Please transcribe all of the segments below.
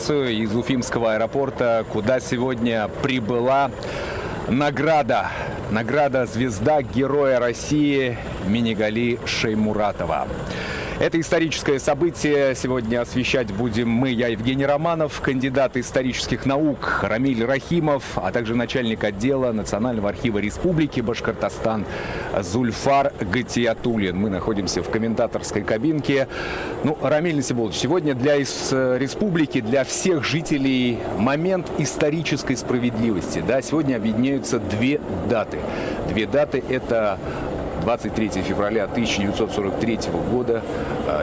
трансляцию из Уфимского аэропорта, куда сегодня прибыла награда «Звезда Героя России» Минигали Шеймуратова. Это историческое событие сегодня освещать будем мы, я, Евгений Романов, кандидат исторических наук Рамиль Рахимов, а также начальник отдела Национального архива Республики Башкортостан Зульфар Гатиатуллин. Мы находимся в комментаторской кабинке. Рамиль Насибулович, сегодня для республики, для всех жителей момент исторической справедливости. Да, сегодня объединяются две даты. Две даты – это 23 февраля 1943 года,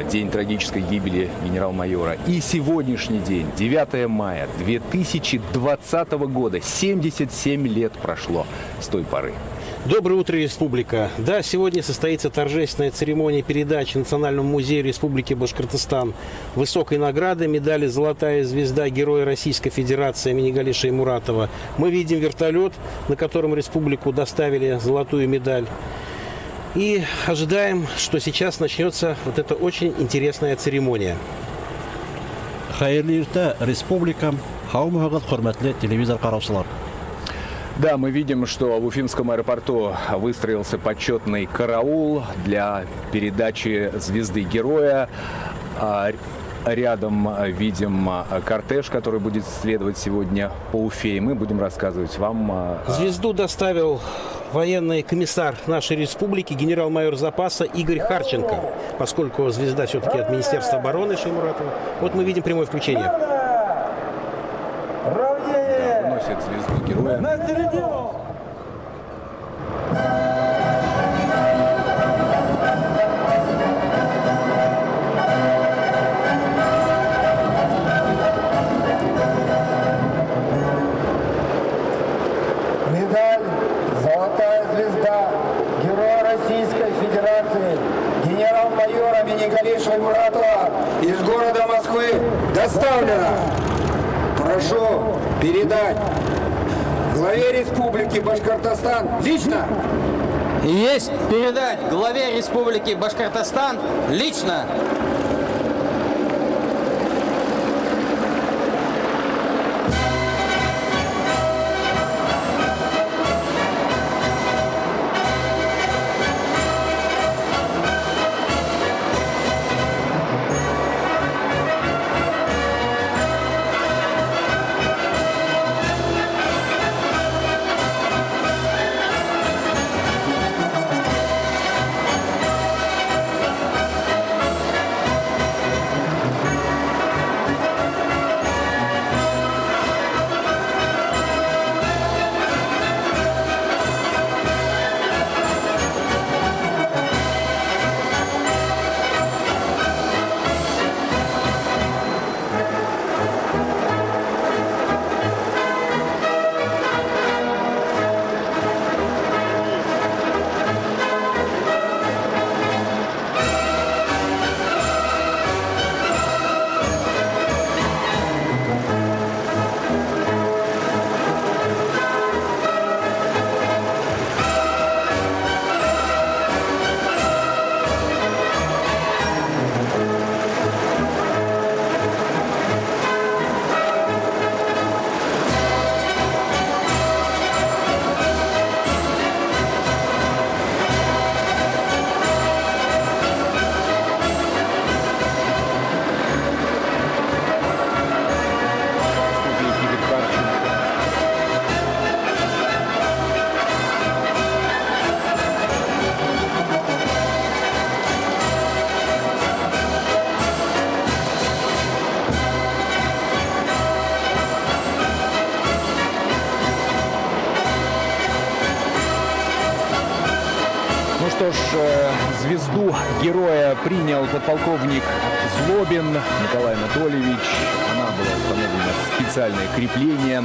день трагической гибели генерал-майора. И сегодняшний день, 9 мая 2020 года, 77 лет прошло с той поры. Доброе утро, Республика. Да, сегодня состоится торжественная церемония передачи Национальному музею Республики Башкортостан высокой награды, медали «Золотая звезда Героя Российской Федерации» Минигали Шеймуратова. Мы видим вертолет, на котором республику доставили золотую медаль. И ожидаем, что сейчас начнется вот эта очень интересная церемония. Хайырлы республика, хурматлы телевизор караучылар. Да, мы видим, что в Уфимском аэропорту выстроился почетный караул для передачи звезды героя. Рядом видим кортеж, который будет следовать сегодня по Уфе. И мы будем рассказывать вам. Звезду доставил военный комиссар нашей республики, генерал-майор запаса Игорь Харченко, поскольку звезда все-таки от Министерства обороны Шеймуратова. Вот мы видим прямое включение. Да, вносит звезду героя. Медаль «Золотая звезда Героя Российской Федерации» генерал-майора Минигали Шеймуратова из города Москвы доставлена. Прошу передать главе Республики Башкортостан лично. Есть передать главе Республики Башкортостан лично. Ну что ж, звезду героя принял подполковник Злобин Николай Анатольевич. Она была установлена в специальное крепление.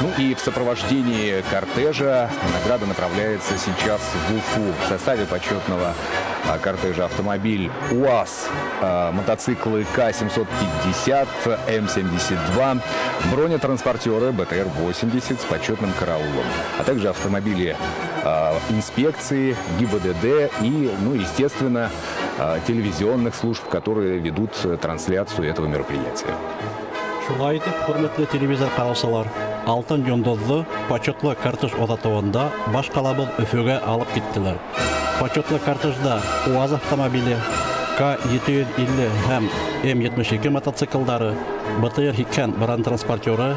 Ну и в сопровождении кортежа награда направляется сейчас в Уфу. В составе почетного кортежа автомобиль УАЗ, мотоциклы К-750, М-72, бронетранспортеры БТР-80 с почетным караулом, а также автомобили инспекции, ГИБДД и, естественно, телевизионных служб, которые ведут трансляцию этого мероприятия. Шулай итеп, хөрмәтле телевизор караучылар, алтын йондызлы почетлы кортеж озатуында баш калабыз Өфөгә алып киттеләр. Почетлы кортежда УАЗ автомобиле, К-750 һәм М-72 мотоциклдары, БТР-50 бронетранспортеры,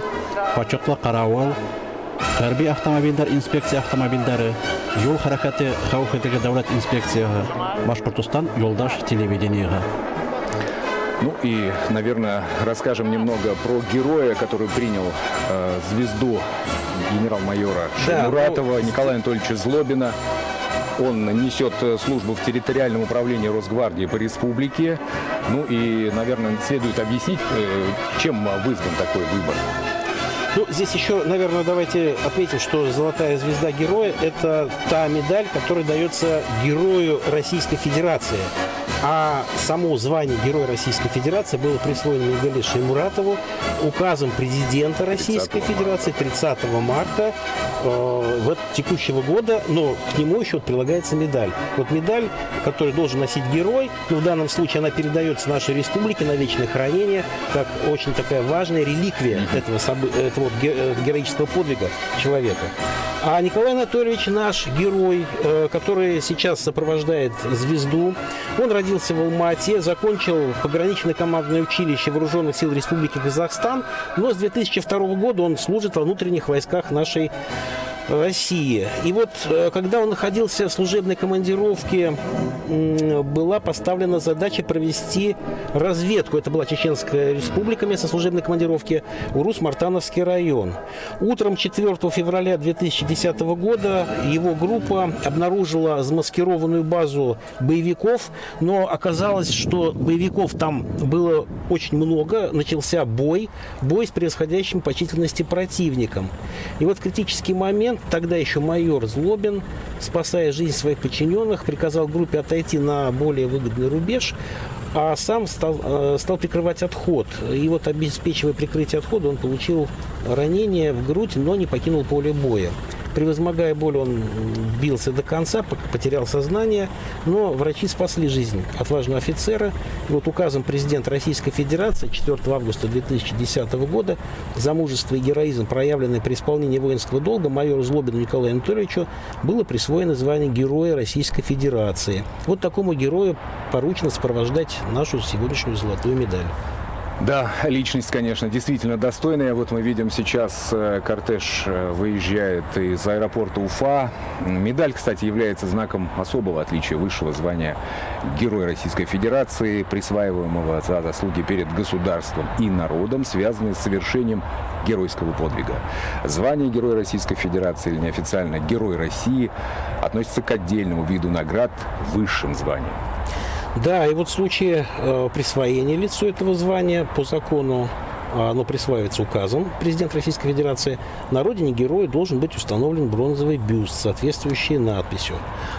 почетлы каравыл, хәрби автомобильләр инспекция автомобильләре, юл хәрәкәте хәвефсезлеге дәүләт инспекциясы, Башкортстан юлдаш телевидениега. Ну и, наверное, расскажем немного про героя, который принял звезду генерал-майора Шеймуратова, Николая Анатольевича Злобина. Он несет службу в территориальном управлении Росгвардии по республике. Ну и, наверное, следует объяснить, чем вызван такой выбор. Ну, здесь еще, наверное, давайте отметим, что золотая звезда героя – это та медаль, которая дается герою Российской Федерации. А само звание Героя Российской Федерации было присвоено Минигале Шеймуратову указом президента Российской Федерации 30 марта текущего года, но к нему еще прилагается медаль. Вот медаль, которую должен носить герой, но в данном случае она передается нашей республике на вечное хранение, как очень такая важная реликвия этого героического подвига человека. А Николай Анатольевич наш герой, который сейчас сопровождает звезду. Он родился в Алма-Ате, закончил пограничное командное училище Вооруженных сил Республики Казахстан, но с 2002 года он служит во внутренних войсках нашей России. И вот, когда он находился в служебной командировке, была поставлена задача провести разведку. Это была Чеченская республика, место служебной командировки, Урус-Мартановский район. Утром 4 февраля 2010 года его группа обнаружила замаскированную базу боевиков, но оказалось, что боевиков там было очень много. Начался бой с превосходящим по численности противником. И вот в критический момент тогда еще майор Злобин, спасая жизнь своих подчиненных, приказал группе отойти на более выгодный рубеж, а сам стал прикрывать отход. И вот, обеспечивая прикрытие отхода, он получил ранение в грудь, но не покинул поле боя. Превозмогая боль, он бился до конца, потерял сознание, но врачи спасли жизнь отважного офицера. И вот указом президента Российской Федерации 4 августа 2010 года за мужество и героизм, проявленное при исполнении воинского долга, майору Злобину Николаю Анатольевичу было присвоено звание Героя Российской Федерации. Вот такому герою поручено сопровождать нашу сегодняшнюю золотую медаль. Да, личность, конечно, действительно достойная. Вот мы видим сейчас кортеж выезжает из аэропорта Уфа. Медаль, кстати, является знаком особого отличия высшего звания Героя Российской Федерации, присваиваемого за заслуги перед государством и народом, связанные с совершением геройского подвига. Звание Героя Российской Федерации, или неофициально Герой России, относится к отдельному виду наград, высшим званиям. Да, и вот в случае присвоения лицу этого звания по закону, оно присваивается указом президента Российской Федерации, на родине героя должен быть установлен бронзовый бюст, соответствующий надписью.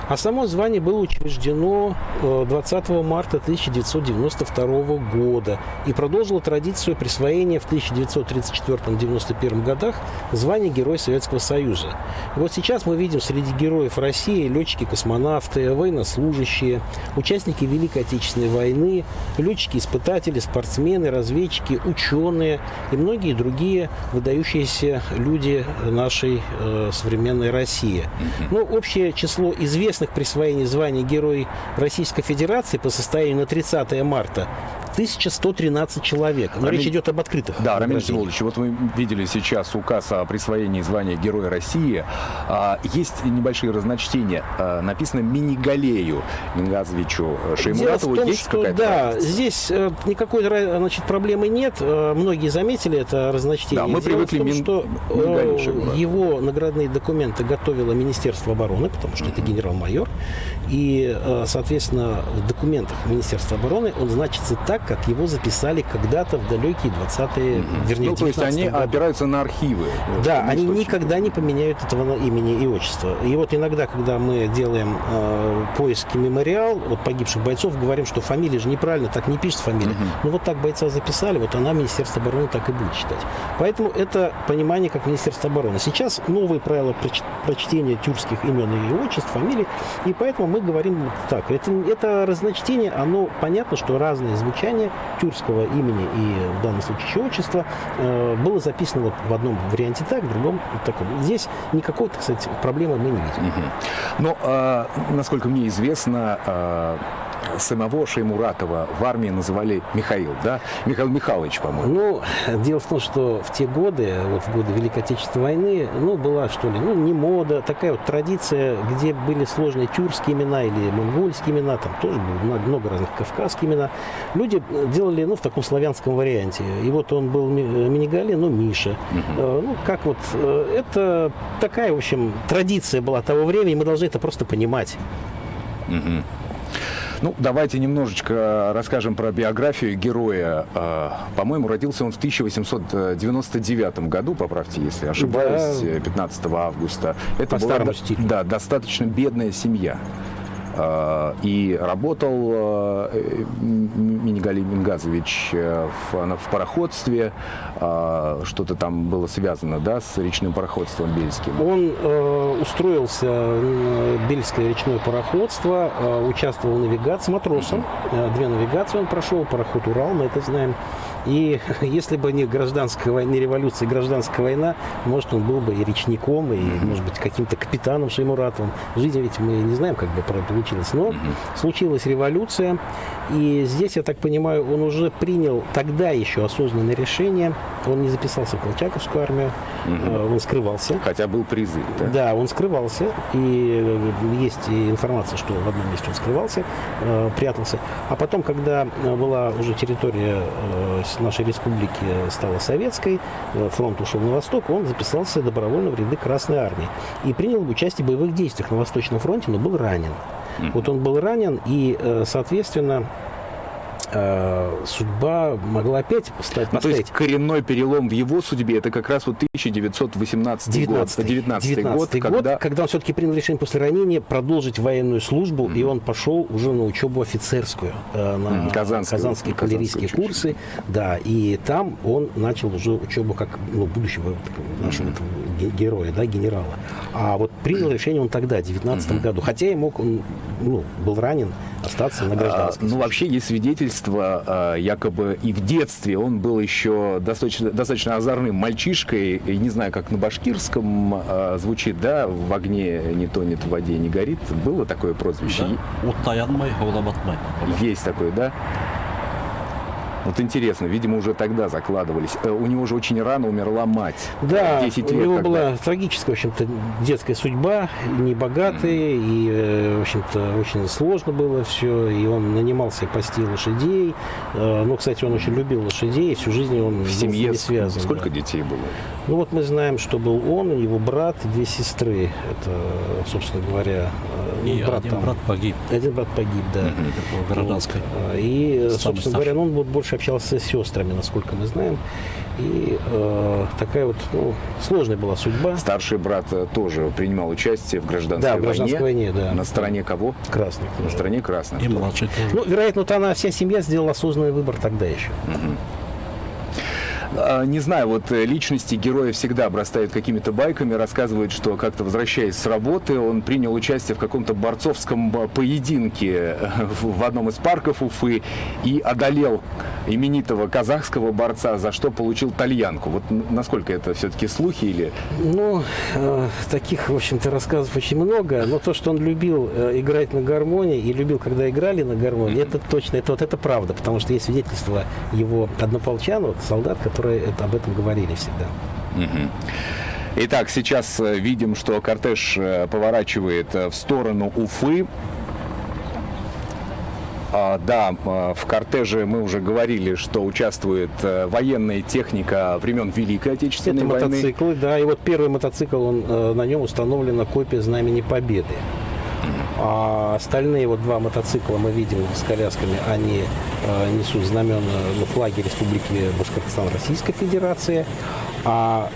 А само звание было учреждено 20 марта 1992 года и продолжило традицию присвоения в 1934-1991 годах звания Героя Советского Союза. И вот сейчас мы видим среди героев России летчики-космонавты, военнослужащие, участники Великой Отечественной войны, летчики-испытатели, спортсмены, разведчики, ученые и многие другие выдающиеся люди нашей современной России. Но общее число известных присвоений звания Герой Российской Федерации по состоянию на 30 марта 1113 человек. Но речь идет об открытых. Да, Рамиль Всеволодович, вот мы видели сейчас указ о присвоении звания Героя России. Есть небольшие разночтения. Написано Минигалею Мингазовичу Шеймуратову. Дело в том, есть что какая-то разница? здесь никакой проблемы нет. Многие заметили это разночтение. Да, мы привыкли что его наградные документы готовило Министерство обороны, потому что это генерал-майор. И, соответственно, в документах Министерства обороны он значится так, как его записали когда-то в далекие 20-е, вернее, 19-е то есть они годы. опираются на архивы. Да, они никогда не поменяют этого имени и отчества. И вот иногда, когда мы делаем поиски мемориал от погибших бойцов, говорим, что фамилия же неправильно, так не пишется фамилия. Ну вот так бойца записали, вот она Министерство обороны так и будет читать. Поэтому это понимание как Министерство обороны. Сейчас новые правила прочтения тюркских имен и отчеств, фамилий, и поэтому мы говорим так. Это разночтение, оно понятно, что разные звучания название тюркского имени и в данном случае еще отчества было записано вот в одном варианте так, в другом таком. Здесь никакой, так сказать, проблемы мы не видим. Но, насколько мне известно, самого Шеймуратова в армии называли Михаил, да? Михаил Михайлович, по-моему. Ну, дело в том, что в те годы, вот в годы Великой Отечественной войны, была, что ли, не мода, такая вот традиция, где были сложные тюркские имена или монгольские имена, там тоже было много разных кавказских имена. Люди делали, в таком славянском варианте. И вот он был Минигали, Миша. Как вот, это такая, в общем, традиция была того времени, мы должны это просто понимать. Давайте немножечко расскажем про биографию героя. По-моему, родился он в 1899 году, поправьте, если ошибаюсь, 15 августа. Это По была старому стилю. достаточно бедная семья. И работал Минигали Мингазович в пароходстве. Что-то там было связано, да, с речным пароходством бельским. Он устроился в Бельское речное пароходство, участвовал в навигации матросом. 2 навигации он прошел, пароход «Урал», мы это знаем. И если бы не гражданская война, не революция, гражданская война, может, он был бы и речником, и, может быть, каким-то капитаном Шеймуратовым. Жизнь ведь мы не знаем, как бы получилось. Но случилась революция, и здесь, я так понимаю, он уже принял тогда еще осознанное решение. Он не записался в Колчаковскую армию, он скрывался. Хотя был призыв, да? Да, он скрывался, и есть информация, что в одном месте он скрывался, прятался. А потом, когда была уже территория нашей республики стала советской, фронт ушел на восток, он записался добровольно в ряды Красной армии и принял участие в боевых действиях на Восточном фронте, но был ранен. Вот он был ранен, и, соответственно, судьба могла опять стать. То есть коренной перелом в его судьбе — это как раз вот 1918 год, когда он все-таки принял решение после ранения продолжить военную службу, и он пошел уже на учебу офицерскую, на казанские кавалерийские курсы, да, и там он начал уже учебу как будущего нашего героя, да, генерала. А вот принял решение он тогда, в 19 году, хотя и мог, он был ранен, остаться на гражданской. Вообще есть свидетельство, якобы и в детстве он был еще достаточно озорным мальчишкой, и не знаю, как на башкирском звучит, да, в огне не тонет, в воде не горит. Было такое прозвище? Есть такое, да? Вот интересно, видимо, уже тогда закладывались. У него же очень рано умерла мать. Да, 10 лет, у него была трагическая, в общем-то, детская судьба, небогатый, и, в общем-то, очень сложно было все, и он нанимался пасти лошадей. Но, кстати, он очень любил лошадей, и всю жизнь он в был семье с ними связан. Сколько да. детей было? Ну вот мы знаем, что был он, его брат и 2 сестры. Это, собственно говоря, один брат погиб. Один брат погиб, да. Гражданской. И, собственно говоря, он больше общался с сестрами, насколько мы знаем. И такая вот сложная была судьба. Старший брат тоже принимал участие в гражданской войне. Да, в гражданской войне, да. На стороне кого? Красных. На стороне красных. И младший тоже. Вероятно, вот она, вся семья сделала осознанный выбор тогда еще. Не знаю, вот личности героя всегда обрастают какими-то байками, рассказывают, что как-то возвращаясь с работы, он принял участие в каком-то борцовском поединке в одном из парков Уфы и одолел именитого казахского борца, за что получил тальянку. Вот насколько это все-таки слухи или... Таких, в общем-то, рассказов очень много, но то, что он любил играть на гармонии и любил, когда играли на гармонии, это точно, это правда, потому что есть свидетельства его однополчан, солдат, которые об этом говорили всегда. Итак, сейчас видим, что кортеж поворачивает в сторону Уфы. Да, в кортеже мы уже говорили, что участвует военная техника времен Великой Отечественной войны. Это мотоциклы, да, и вот первый мотоцикл, на нем установлена копия Знамени Победы. А остальные 2 мотоцикла мы видим с колясками, они несут знамена, флаги Республики Башкортостан Российской Федерации. А,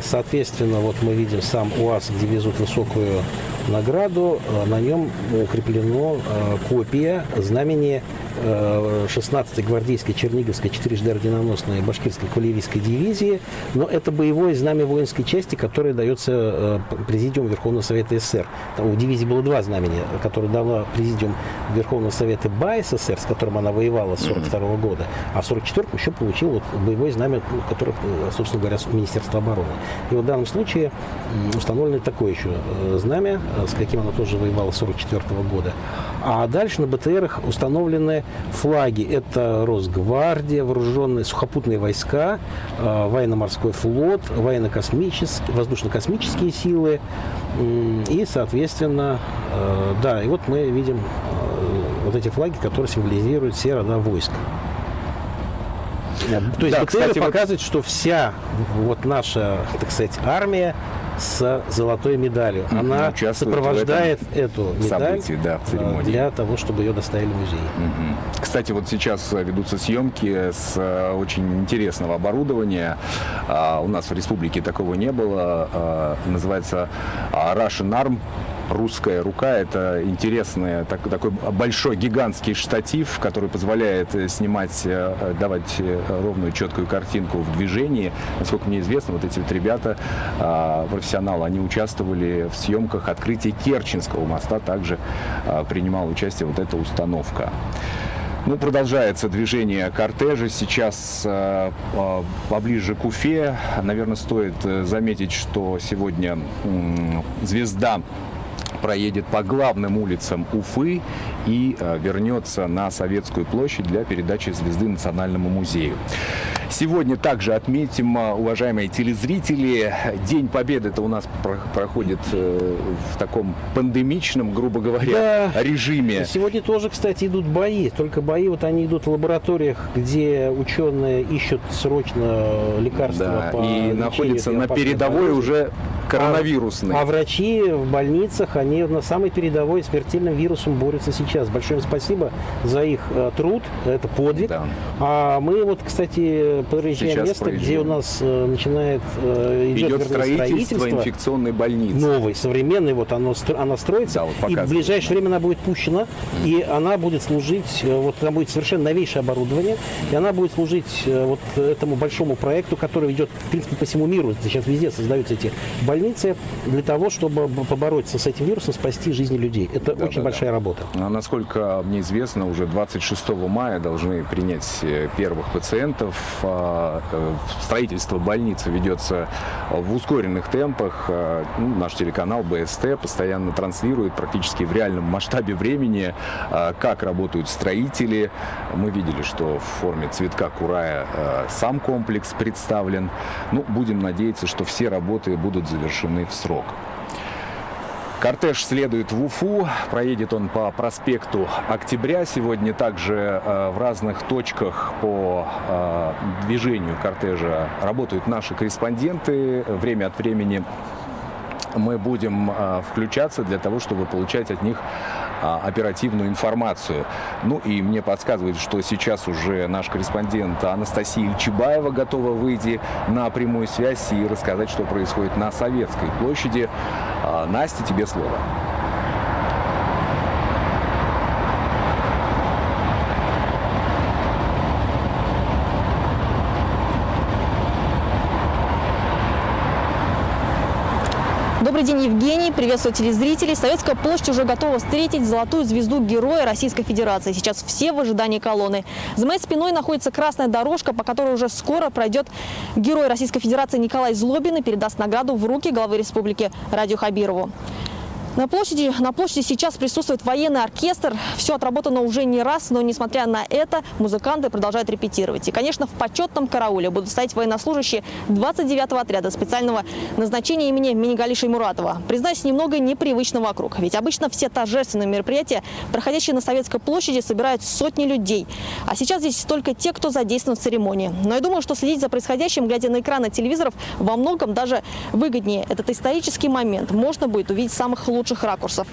соответственно, мы видим сам УАЗ, где везут высокую награду, на нем укреплено копия знамени 16-й гвардейской Черниговской 4-жды орденоносной башкирской кавалерийской дивизии, но это боевое знамя воинской части, которое дается Президиуму Верховного Совета СССР. У дивизии было 2 знамени, которые дала Президиум Верховного Совета БАССР, с которым она воевала воевала с 42 года, а в 44-м еще получил вот боевое знамя, которое, собственно говоря, с Министерства обороны. И вот в данном случае установлено такое еще знамя, с каким она тоже воевала с 44 года. А дальше на БТРах установлены флаги. Это Росгвардия, вооруженные сухопутные войска, военно-морской флот, военно-космические, воздушно-космические силы. И, соответственно, да, и вот мы видим вот эти флаги, которые символизируют все рода войск. То есть Да, БТРы кстати, показывают, что вся вот наша, так сказать, армия с золотой медалью. Она участвует сопровождает в этом эту медаль событии, да, в церемонии. для того, чтобы ее доставили в музей. Кстати, вот сейчас ведутся съемки с очень интересного оборудования. У нас в республике такого не было. Называется Russian Arm. Русская рука. Это интересный такой большой гигантский штатив, который позволяет снимать, давать ровную четкую картинку в движении. Насколько мне известно, вот эти вот ребята, профессионалы, они участвовали в съемках открытия Керченского моста. Также принимала участие вот эта установка. Ну, продолжается движение кортежа. Сейчас поближе к Уфе. Наверное, стоит заметить, что сегодня звезда проедет по главным улицам Уфы и вернется на Советскую площадь для передачи звезды Национальному музею. Сегодня также отметим, уважаемые телезрители, День Победы. Это у нас проходит в таком пандемичном, грубо говоря, режиме. И сегодня тоже, кстати, идут бои. Только бои, вот они идут в лабораториях, где ученые ищут срочно лекарства. Да, по и находятся на опасных передовой болезней. уже коронавирусной. А врачи в больницах, они на самой передовой смертельным вирусом борются сейчас. Большое им спасибо за их труд, это подвиг. Да. А мы вот, кстати, проезжаем Сейчас место, проезжаем. где у нас Идет строительство инфекционной больницы. Новой, современной, вот она строится, Да, вот и в показывают. ближайшее время она будет пущена, и она будет служить, вот там будет совершенно новейшее оборудование, и она будет служить вот этому большому проекту, который идет, в принципе, по всему миру. Сейчас везде создаются эти больницы для того, чтобы побороться с этим вирусом, спасти жизни людей. Это очень большая работа. Насколько мне известно, уже 26 мая должны принять первых пациентов. Строительство больницы ведется в ускоренных темпах. Наш телеканал БСТ постоянно транслирует практически в реальном масштабе времени, как работают строители. Мы видели, что в форме цветка курая сам комплекс представлен. Ну, будем надеяться, что все работы будут завершены в срок. Кортеж следует в Уфу, проедет он по проспекту Октября. Сегодня также в разных точках по движению кортежа работают наши корреспонденты. Время от времени мы будем включаться для того, чтобы получать от них оперативную информацию. Ну и мне подсказывают, что сейчас уже наш корреспондент Анастасия Ильчебаева готова выйти на прямую связь и рассказать, что происходит на Советской площади. Настя, тебе слово. Добрый день, Евгений. Приветствую телезрителей. Советская площадь уже готова встретить золотую звезду Героя Российской Федерации. Сейчас все в ожидании колонны. За моей спиной находится красная дорожка, по которой уже скоро пройдет Герой Российской Федерации Николай Злобин и передаст награду в руки главы республики Радию Хабирову. На площади сейчас присутствует военный оркестр. Все отработано уже не раз, но несмотря на это, музыканты продолжают репетировать. И, конечно, в почетном карауле будут стоять военнослужащие 29-го отряда специального назначения имени Минигали Шеймуратова. Признаюсь, немного непривычно вокруг. Ведь обычно все торжественные мероприятия, проходящие на Советской площади, собирают сотни людей. А сейчас здесь только те, кто задействован в церемонии. Но я думаю, что следить за происходящим, глядя на экраны телевизоров, во многом даже выгоднее. Этот исторический момент можно будет увидеть с самых лучших ракурсов.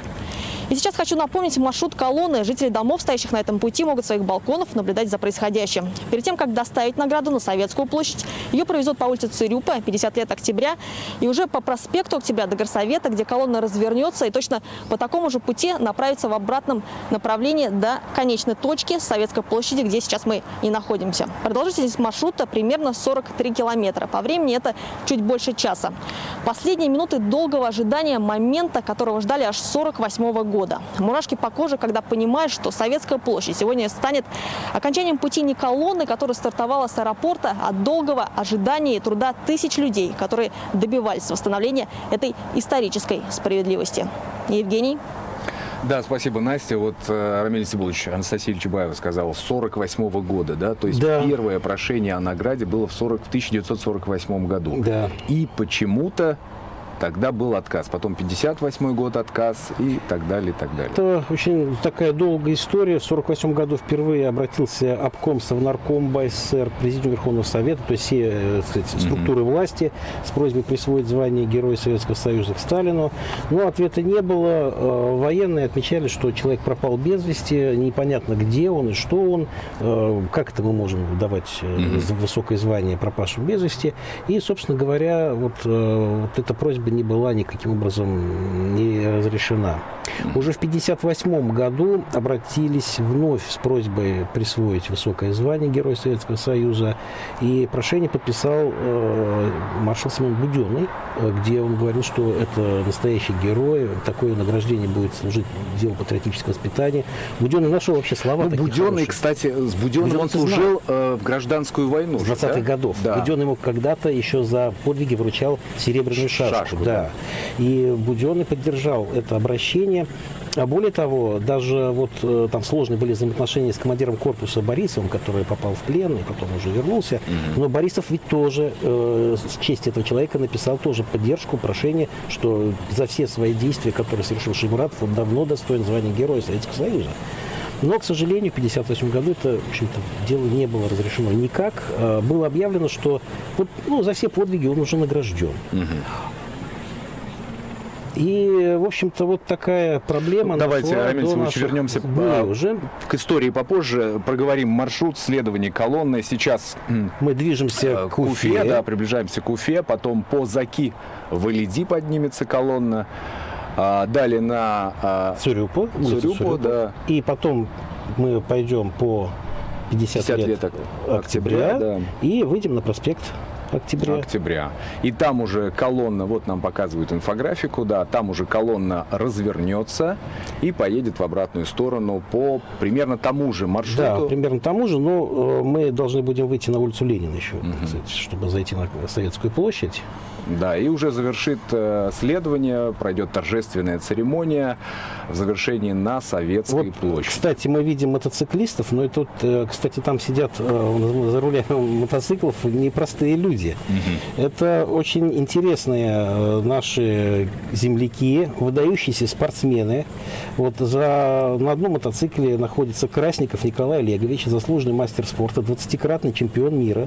И сейчас хочу напомнить маршрут колонны. Жители домов, стоящих на этом пути, могут с своих балконов наблюдать за происходящим. Перед тем, как доставить награду на Советскую площадь, ее провезут по улице Цирюпа, 50 лет Октября, и уже по проспекту Октября до Горсовета, где колонна развернется, и точно по такому же пути направится в обратном направлении до конечной точки Советской площади, где сейчас мы и находимся. Продолжительность маршрута примерно 43 километра. По времени это чуть больше часа. Последние минуты долгого ожидания момента, которого ждали аж 1948 года. Мурашки по коже, когда понимаешь, что Советская площадь сегодня станет окончанием пути не колонны, которая стартовала с аэропорта, а долгого ожидания и труда тысяч людей, которые добивались восстановления этой исторической справедливости. Евгений? Да, спасибо, Настя. Вот Рамиль Сибулович, Анастасия Ильчебаева сказала, с 1948 года, да? То есть первое прошение о награде было в 1948 году. Да. И почему-то тогда был отказ. Потом 1958 год отказ и так далее, и так далее. Это очень такая долгая история. В 1948 году впервые обратился обком Совнарком СССР к Президиуму Верховного Совета, то есть все, так сказать, структуры власти с просьбой присвоить звание Героя Советского Союза к Сталину. Но ответа не было. Военные отмечали, что человек пропал без вести, непонятно, где он и что он, как это мы можем давать высокое звание пропавшим без вести. И, собственно говоря, вот эта просьба не была никаким образом не разрешена. Уже в 1958 году обратились вновь с просьбой присвоить высокое звание Героя Советского Союза, и прошение подписал маршал Семен Буденный, где он говорил, что это настоящий герой, такое награждение будет служить делу патриотического воспитания. Буденный нашел вообще слова такие Буденный, хорошие. кстати, с Буденным он служил в гражданскую войну. С 20-х годов. Да. Буденный ему когда-то еще за подвиги вручал серебряную шашку. Да. И Буденный поддержал это обращение. А более того, даже вот там сложные были взаимоотношения с командиром корпуса Борисовым, который попал в плен и потом уже вернулся. Но Борисов ведь тоже с чести этого человека написал тоже поддержку, прошение, что за все свои действия, которые совершил Шеймуратов, он давно достоин звания Героя Советского Союза. Но, к сожалению, в 1958 году это, в общем-то, дело не было разрешено никак. Было объявлено, что вот, за все подвиги он уже награжден. И, в общем-то, вот такая проблема. Давайте, Рамиль Сибулович, вернемся уже к истории попозже. Проговорим маршрут следования колонны. Сейчас мы движемся к Уфе. Да, приближаемся к Уфе. Потом по Заки в Илиди поднимется колонна. Далее на Цурюпу, да. И потом мы пойдем по 50 лет октября да. И выйдем на проспект Октября. И там уже колонна, вот нам показывают инфографику, да, там уже колонна развернется и поедет в обратную сторону по примерно тому же маршруту. Да, примерно тому же, но мы должны будем выйти на улицу Ленина еще, чтобы зайти на Советскую площадь. Да, и уже завершит следование, пройдет торжественная церемония в завершении на Советской площади. Кстати, мы видим мотоциклистов, но и тут, кстати, там сидят за рулями мотоциклов непростые люди. Это очень интересные наши земляки, выдающиеся спортсмены. Вот на одном мотоцикле находится Красников Николай Олегович, заслуженный мастер спорта, 20-кратный чемпион мира.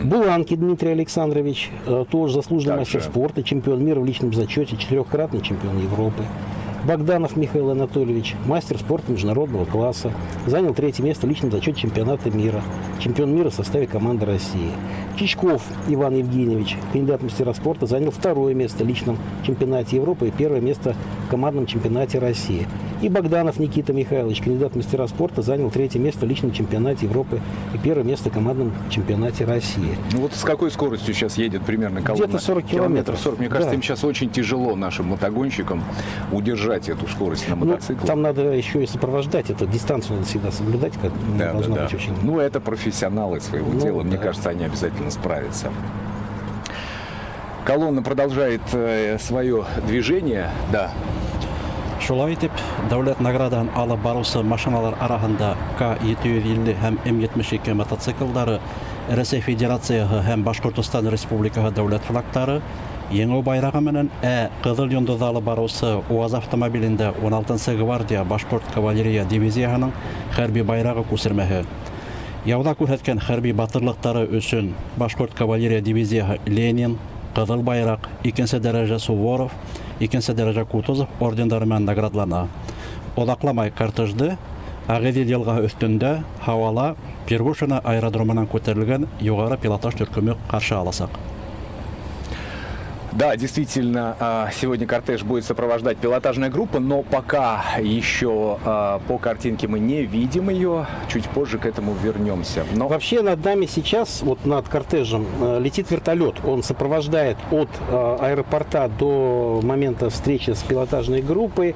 Буланки Дмитрий Александрович, тоже заслуженный мастер спорта, чемпион мира в личном зачете, 4-кратный чемпион Европы. Богданов Михаил Анатольевич, мастер спорта международного класса, занял 3-е место в личном зачете чемпионата мира, чемпион мира в составе команды России. Чичков Иван Евгеньевич, кандидат в мастера спорта, занял 2-е место в личном чемпионате Европы и 1-е место в командном чемпионате России. И Богданов Никита Михайлович, кандидат в мастера спорта, занял 3-е место в личном чемпионате Европы и 1-е место в командном чемпионате России. Ну вот с какой скоростью сейчас едет примерно колонна? Где-то 40 километров. 40. Мне кажется, им сейчас очень тяжело, нашим мотогонщикам, удержать эту скорость на мотоцикле. Там надо еще и сопровождать, эту дистанцию надо всегда соблюдать, как должна быть очень. Ну, это профессионалы своего дела, мне кажется, они обязательно справятся. Колонна продолжает свое движение, да. Шулай итеп, дәүләт наградаһын алып барусы машиналар арасында К-750 һәм М-72 мотоциклдары, Рәсәй Федерацияһы һәм Башкортостан Республикаһы дәүләт флагтары, еңү байрагы менән Кызыл йондоз алып барусы УАЗ автомобилендә 16-нчы гвардия башкорт кавалерия дивизияһының хәрби байрагы күсермәһе. Яуда күрһәткән хәрби батырлыктары өчен башкорт кавалерия дивизияһы Ленин, Кызыл байрак, 2-нче дәрәҗә Суворов, 2-нче дәрәҗә Кутузов ордендары менән наградалана. Одакламай кортежды Агыйдел елгаһы өстендә һавала Пиргушина аэродромынан күтәрелгән югары пилотаж төркеме каршы аласак. Да, действительно, сегодня кортеж будет сопровождать пилотажная группа, но пока еще по картинке мы не видим ее. Чуть позже к этому вернемся. Но Вообще над нами сейчас, вот над кортежем, летит вертолет. Он сопровождает от аэропорта до момента встречи с пилотажной группой.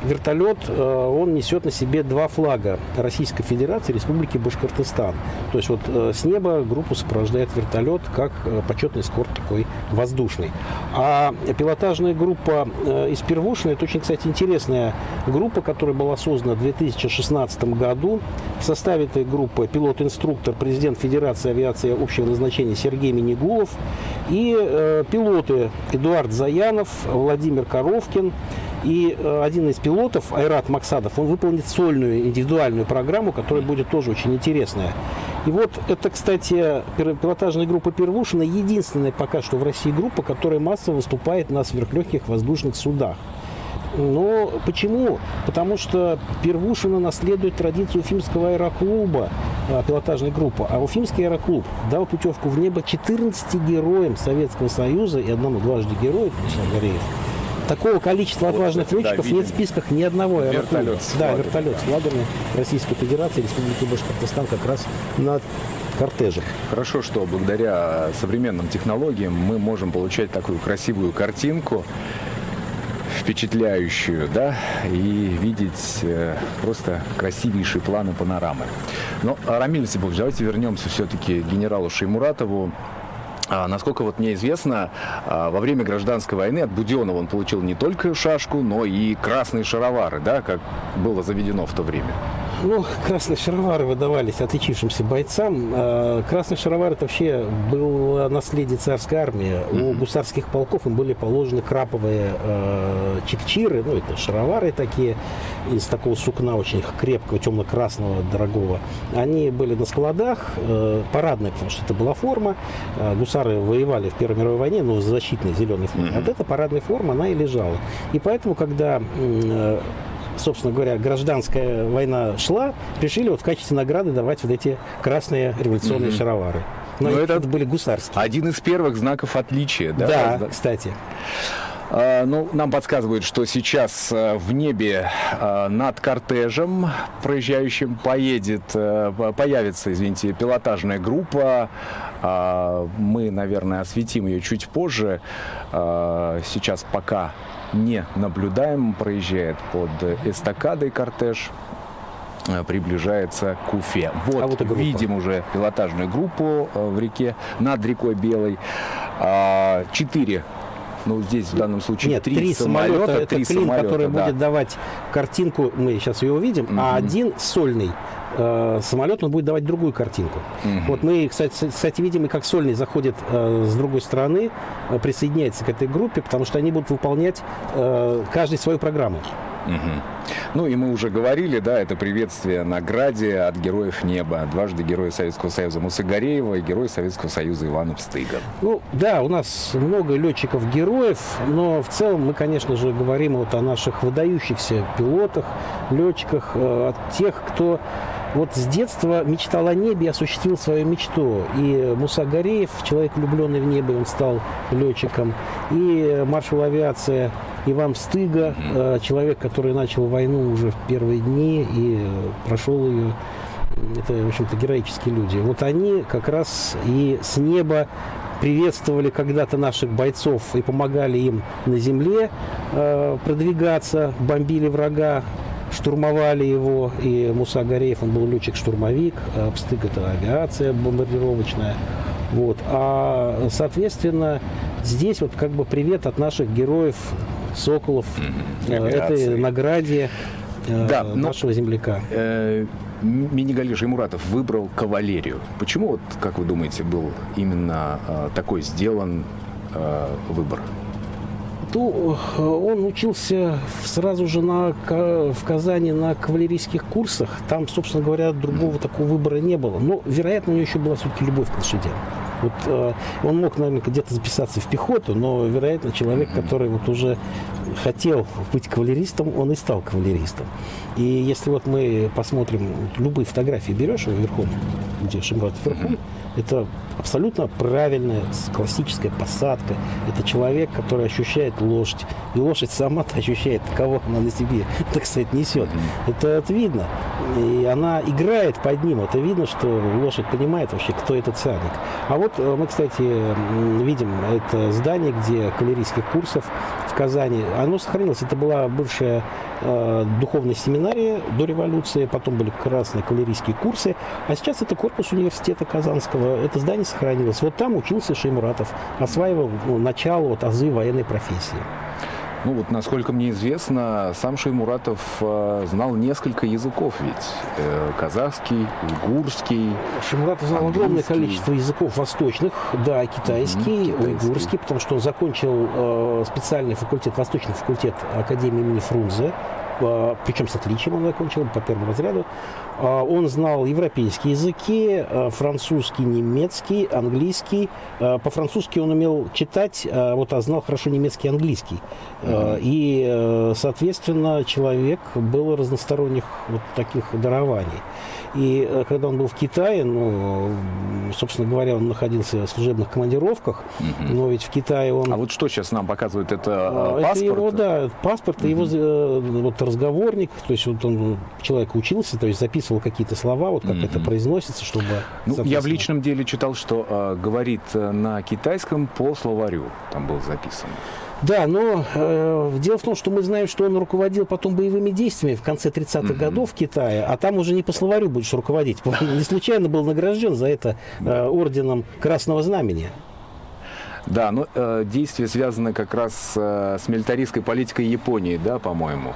Вертолет, он несет на себе два флага Российской Федерации и Республики Башкортостан. То есть вот с неба группу сопровождает вертолет, как почетный эскорт такой воздушный. А пилотажная группа из Первушина, это очень, кстати, интересная группа, которая была создана в 2016 году. В составе этой группы пилот-инструктор, президент Федерации авиации общего назначения Сергей Минигулов и пилоты Эдуард Заянов, Владимир Коровкин. И один из пилотов, Айрат Максадов, он выполнит сольную индивидуальную программу, которая будет тоже очень интересная. И вот это, кстати, пилотажная группа Первушина единственная пока что в России группа, которая массово выступает на сверхлегких воздушных судах. Но почему? Потому что Первушина наследует традицию Уфимского аэроклуба, пилотажная группа. А Уфимский аэроклуб дал путевку в небо 14 героям Советского Союза и одному дважды герою, Муса Гореев. Такого количества отважных летчиков нет в списках ни одного аэроклуба. Вертолет с флагами Российской Федерации и Республики Башкортостан как раз над кортежем. хорошо, что благодаря современным технологиям мы можем получать такую красивую картинку, впечатляющую, да, и видеть просто красивейшие планы панорамы. Но, Рамиль Осипович, давайте вернемся все-таки к генералу Шеймуратову. Насколько вот мне известно, во время гражданской войны от Буденова он получил не только шашку, но и красные шаровары, да, как было заведено в то время. Ну, красные шаровары выдавались отличившимся бойцам. Красные шаровары — это вообще было наследие царской армии. У гусарских полков им были положены краповые чекчиры, ну, это шаровары такие, из такого сукна очень крепкого, темно-красного, дорогого. Они были на складах, парадные, потому что это была форма. Гусары воевали в Первой мировой войне, но в защитной зеленой форме. Вот эта парадная форма, она и лежала. И поэтому, когда собственно говоря, гражданская война шла, решили вот в качестве награды давать вот эти красные революционные шаровары. Но это были гусарские. Один из первых знаков отличия, да? Да, кстати. Ну, нам подсказывают, что сейчас в небе над кортежем, проезжающим, появится, извините, пилотажная группа. Мы, наверное, осветим ее чуть позже. Сейчас пока не наблюдаем, проезжает под эстакадой кортеж, приближается к Уфе. Вот видим уже пилотажную группу в реке, над рекой Белой. 4, ну здесь в данном случае нет, 3 самолета. Это клин, который будет давать картинку, мы сейчас ее увидим, а один сольный самолет, он будет давать другую картинку. Вот мы, кстати, видим, и как сольный заходит с другой стороны, присоединяется к этой группе, потому что они будут выполнять каждый свою программу. Ну и мы уже говорили, да, это приветствие награде от героев неба. Дважды героя Советского Союза Мусы Гореева и герой Советского Союза Иван Пстыга. Ну да, у нас много летчиков-героев, но в целом мы, конечно же, говорим вот о наших выдающихся пилотах, летчиках, о тех, кто вот с детства мечтал о небе и осуществил свою мечту. И Муса Гореев, человек, влюбленный в небо, он стал летчиком. И маршал авиации Иван Пстыга, человек, который начал войну уже в первые дни и прошел ее. Это, в общем-то, героические люди. Вот они как раз и с неба приветствовали когда-то наших бойцов и помогали им на земле продвигаться, бомбили врага, штурмовали его. И Муса Гореев, он был летчик-штурмовик, а Пстыга — это авиация бомбардировочная. Вот. А, соответственно, здесь вот как бы привет от наших героев, соколов, этой награде нашего земляка. Минигали Шеймуратов выбрал кавалерию. Почему, вот, как вы думаете, был именно такой сделан выбор? Ну, он учился сразу же в Казани на кавалерийских курсах. Там, собственно говоря, другого такого выбора не было. Но, вероятно, у него еще была все-таки любовь к лошадям. Вот, он мог, наверное, где-то записаться в пехоту, но, вероятно, человек, который вот уже хотел быть кавалеристом, он и стал кавалеристом. И если вот мы посмотрим, любые фотографии берешь его верхом, где Шеймуратов верхом, Это абсолютно правильная классическая посадка. Это человек, который ощущает лошадь. И лошадь сама-то ощущает, кого она на себе, так сказать, несет. Это видно. И она играет под ним. Это видно, что лошадь понимает вообще, кто этот всадник. А вот мы, кстати, видим это здание, где кавалерийских курсов в Казани. Оно сохранилось. Это была бывшая духовная семинария до революции. Потом были красные кавалерийские курсы. А сейчас это корпус университета Казанского. Это здание сохранилось. Вот там учился Шеймуратов. Осваивал начало, вот, азы военной профессии. Ну вот, насколько мне известно, сам Шеймуратов знал несколько языков ведь. Казахский, уйгурский, Шеймуратов знал огромное количество языков восточных, да, китайский, уйгурский, потому что он закончил специальный факультет, восточный факультет Академии имени Фрунзе. Причем с отличием он закончил по первому разряду. Он знал европейские языки, французский, немецкий, английский. По-французски он умел читать, а знал хорошо немецкий и английский. И, соответственно, человек был разносторонних вот таких дарований. И когда он был в Китае, собственно говоря, он находился в служебных командировках, но ведь в Китае он... А вот что сейчас нам показывает? Это паспорт? Это его, да, паспорт, его вот разговорник, то есть вот он, человек учился, то есть записывал какие-то слова, вот как это произносится, чтобы... Я в личном деле читал, что говорит на китайском по словарю, там было записано. Да, но дело в том, что мы знаем, что он руководил потом боевыми действиями в конце 30-х годов в Китае, а там уже не по словарю будешь руководить. Он не случайно был награжден за это орденом Красного Знамени. Да, но действия связаны как раз с милитаристской политикой Японии, да, по-моему.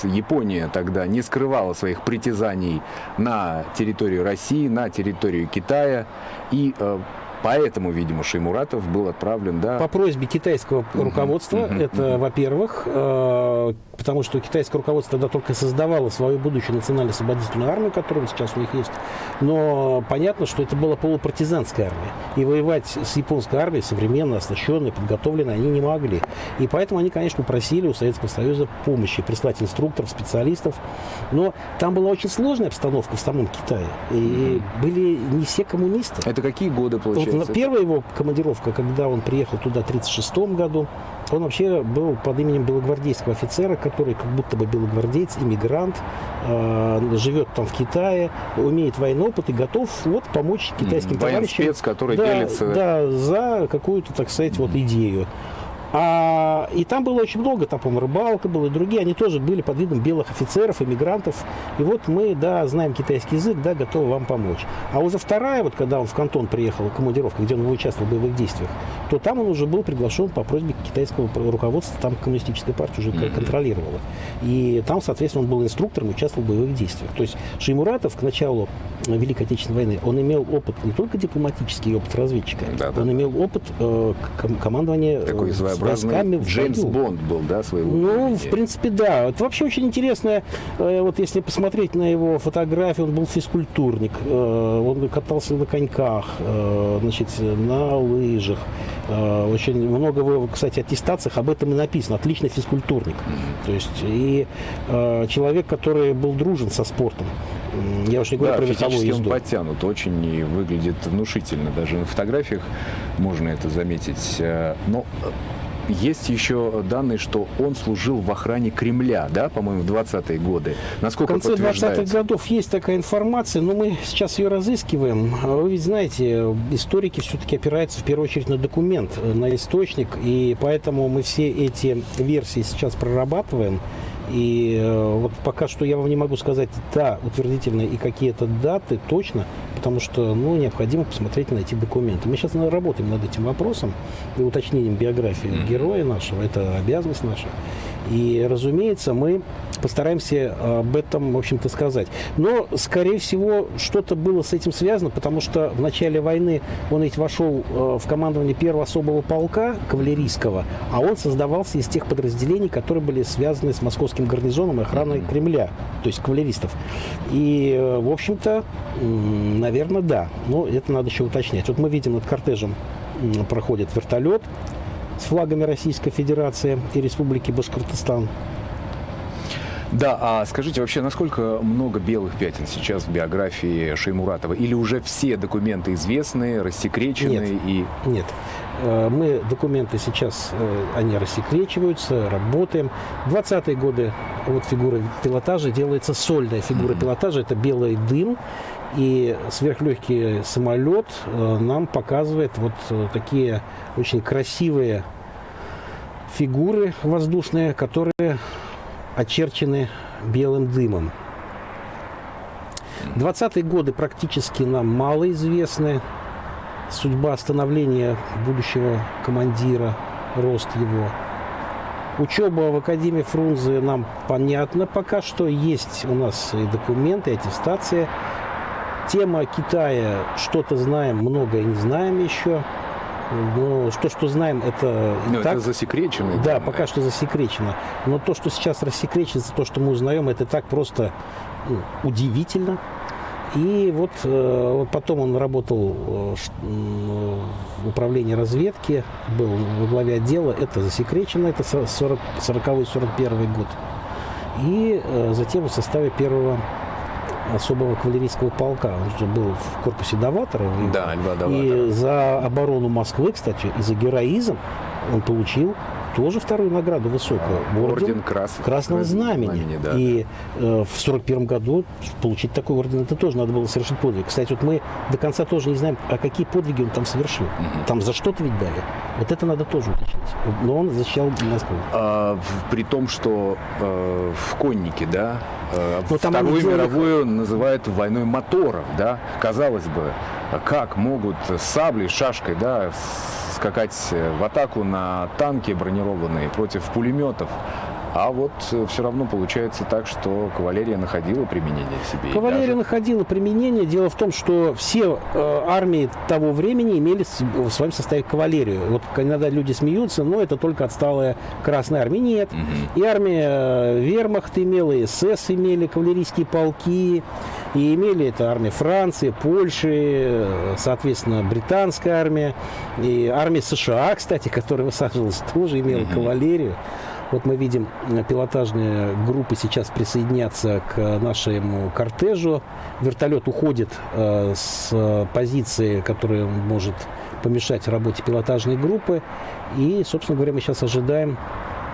Япония тогда не скрывала своих притязаний на территорию России, на территорию Китая, и поэтому, видимо, Шеймуратов был отправлен, да. По просьбе китайского руководства, это, во-первых, потому что китайское руководство тогда только создавало свою будущую национально-освободительную армию, которая сейчас у них есть. Но понятно, что это была полупартизанская армия. И воевать с японской армией, современно, оснащенной, подготовленной, они не могли. И поэтому они, конечно, просили у Советского Союза помощи, прислать инструкторов, специалистов. Но там была очень сложная обстановка в самом Китае. И были не все коммунисты. Это какие годы, получается? Вот первая его командировка, когда он приехал туда в 1936 году, он вообще был под именем белогвардейского офицера, который как будто бы белогвардеец, иммигрант, живет там в Китае, умеет военный опыт и готов вот помочь китайским товарищам. Военспец, который делится... Да, за какую-то, так сказать, вот идею. И там было очень много, там, по-моему, рыбалка была, и другие, они тоже были под видом белых офицеров, иммигрантов. И вот мы, да, знаем китайский язык, да, готовы вам помочь. А уже вторая, вот когда он в Кантон приехал, командировка, где он участвовал в боевых действиях, то там он уже был приглашен по просьбе китайского руководства, там коммунистическая партия уже контролировала. И там, соответственно, он был инструктором и участвовал в боевых действиях. То есть Шеймуратов к началу Великой Отечественной войны, он имел опыт, не только дипломатический опыт разведчика, он имел опыт командования войсками в Джеймс бою. Бонд был, да, своего времени. В принципе, да. Это вообще очень интересно, вот если посмотреть на его фотографии, он был физкультурник, он катался на коньках, значит, на лыжах. Очень много в, кстати, аттестациях об этом и написано. Отличный физкультурник. То есть, и человек, который был дружен со спортом. Я уж не говорю про верховую езду. Он подтянут, очень и выглядит внушительно. Даже на фотографиях можно это заметить. Но есть еще данные, что он служил в охране Кремля, да, по-моему, в 20-е годы. Насколько в конце 20-х годов есть такая информация, но мы сейчас ее разыскиваем. Вы ведь знаете, историки все-таки опираются в первую очередь на документ, на источник, и поэтому мы все эти версии сейчас прорабатываем. И вот пока что я вам не могу сказать, да, утвердительно и какие-то даты точно, потому что, необходимо посмотреть на эти документы. Мы сейчас работаем над этим вопросом и уточнением биографии героя нашего, это обязанность наша. И, разумеется, мы постараемся об этом, в общем-то, сказать. Но, скорее всего, что-то было с этим связано, потому что в начале войны он ведь вошел в командование первого особого полка кавалерийского, а он создавался из тех подразделений, которые были связаны с московским гарнизоном и охраной Кремля, то есть кавалеристов. И, в общем-то, наверное, да. Но это надо еще уточнять. Вот мы видим, над кортежем проходит вертолет с флагами Российской Федерации и Республики Башкортостан. Да, а скажите вообще, насколько много белых пятен сейчас в биографии Шеймуратова? Или уже все документы известны, рассекречены? Нет. И... Нет. Мы документы сейчас, они рассекречиваются, работаем. В 20-е годы вот фигура пилотажа делается сольная фигура пилотажа. Это белый дым. И сверхлегкий самолет нам показывает вот такие очень красивые фигуры воздушные, которые очерчены белым дымом. 20-е годы практически нам мало известны. Судьба становления будущего командира, рост его. Учеба в Академии Фрунзе нам понятна пока что. Есть у нас и документы, и аттестация. Тема Китая, что-то знаем, многое не знаем еще. Но то, что знаем, это и так. Это засекречено. Да, пока что засекречено. Но то, что сейчас рассекречится, то, что мы узнаем, это так просто удивительно. И вот потом он работал в управлении разведки, был во главе отдела. Это засекречено, это 40-41 год. И затем в составе первого особого кавалерийского полка. Он же был в корпусе Доваторова. Да, Льва Доваторова. И за оборону Москвы, кстати, и за героизм он получил тоже вторую награду высокую. Орден Красного Знамени. Да, и в 41 году получить такой орден, это тоже надо было совершить подвиг. Кстати, вот мы до конца тоже не знаем, а какие подвиги он там совершил. Там за что-то ведь дали. Вот это надо тоже уточнить. Но он защищал Москву. При том, что в коннике, да, Ну, там Вторую они делали- мировую называют войной моторов, да. Казалось бы, как могут с саблей, шашкой, да, скакать в атаку на танки бронированные против пулеметов. А вот все равно получается так, что кавалерия находила применение себе. И Кавалерия даже- находила применение. Дело в том, что все армии того времени имели в своем составе кавалерию. Вот иногда люди смеются, но это только отсталая Красная Армия. Нет. И армия Вермахт имела, и СС имели кавалерийские полки, и имели это армия Франции, Польши, соответственно, британская армия, и армия США, кстати, которая высаживалась, тоже имела кавалерию. Вот мы видим, пилотажные группы сейчас присоединятся к нашему кортежу. Вертолет уходит с позиции, которая может помешать работе пилотажной группы. И, собственно говоря, мы сейчас ожидаем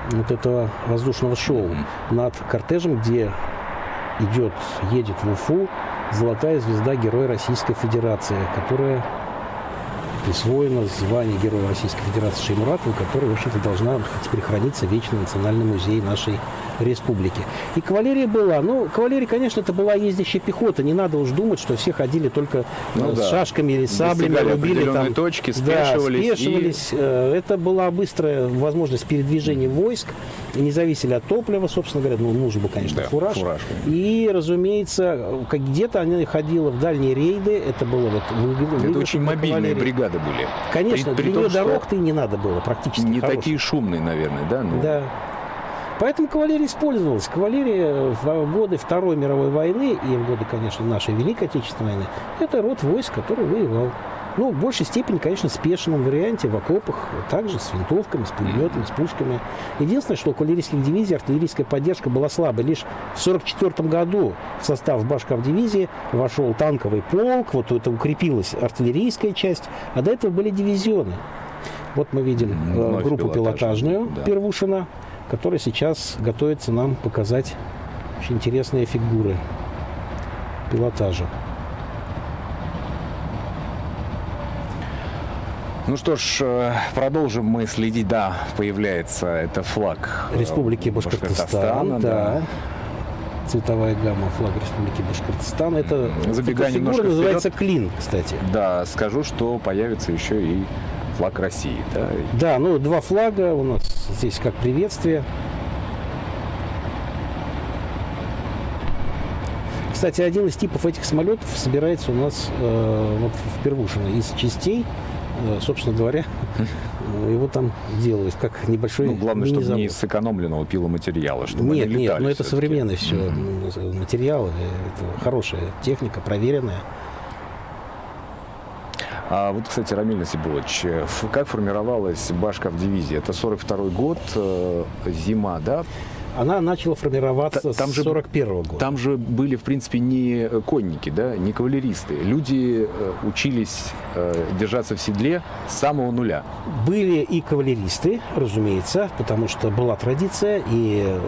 вот этого воздушного шоу над кортежем, где едет в Уфу золотая звезда Героя Российской Федерации, которая присвоено звание Героя Российской Федерации Шеймуратову, которая, в общем-то, должна теперь храниться вечно в Национальном музее нашей республики. И кавалерия была. Ну, кавалерия, конечно, это была ездящая пехота. Не надо уж думать, что все ходили только Ну с да. шашками или саблями, Достигали рубили определенной там. точки, Да, спешивались. спешивались. Это была быстрая возможность передвижения войск. И не зависели от топлива, собственно говоря. Ну, нужен был, конечно, Да, фураж. фураж. И, разумеется, как где-то она ходила в дальние рейды. Это было вот... Это очень мобильные бригады были. Конечно, При для том, нее что дорог-то и не надо было практически. Не хороших. такие шумные, наверное, да? Ну, Да. Поэтому кавалерия использовалась. Кавалерия в годы Второй мировой войны и в годы, конечно, нашей Великой Отечественной войны, это род войск, который воевал. Ну, в большей степени, конечно, в спешенном варианте, в окопах, также с винтовками, с пулеметами, с пушками. Единственное, что у кавалерийских дивизий артиллерийская поддержка была слабой. Лишь в 1944 году в состав Башкавдивизии вошел танковый полк, вот это укрепилась артиллерийская часть, а до этого были дивизионы. Вот мы видим Вновь группу пилотажную да. Первушина, которая сейчас готовится нам показать очень интересные фигуры пилотажа. Ну что ж, продолжим мы следить. Да, появляется это флаг Республики Башкортостан, да. Цветовая гамма флага Республики Башкортостан. Это Забегая фигура немножко называется вперед. клин, кстати. Да, скажу, что появится еще и флаг России. Да. Да, ну два флага у нас здесь как приветствие. Кстати, один из типов этих самолетов собирается у нас вот в Первушино из частей, собственно говоря, его там делают как небольшой Ну, главное, чтобы мини-завод. не сэкономленного пиломатериала, чтобы Нет, они нет, летали но это всё-таки. современное все материалы, это хорошая техника, проверенная. А вот, кстати, Рамиль Насибулович, как формировалась Башкавдивизия? Это 42-й год, зима, да? она начала формироваться Там с же 41 года. Там же были, в принципе, не конники, да, не кавалеристы. Люди учились держаться в седле с самого нуля. Были и кавалеристы, разумеется, потому что была традиция, и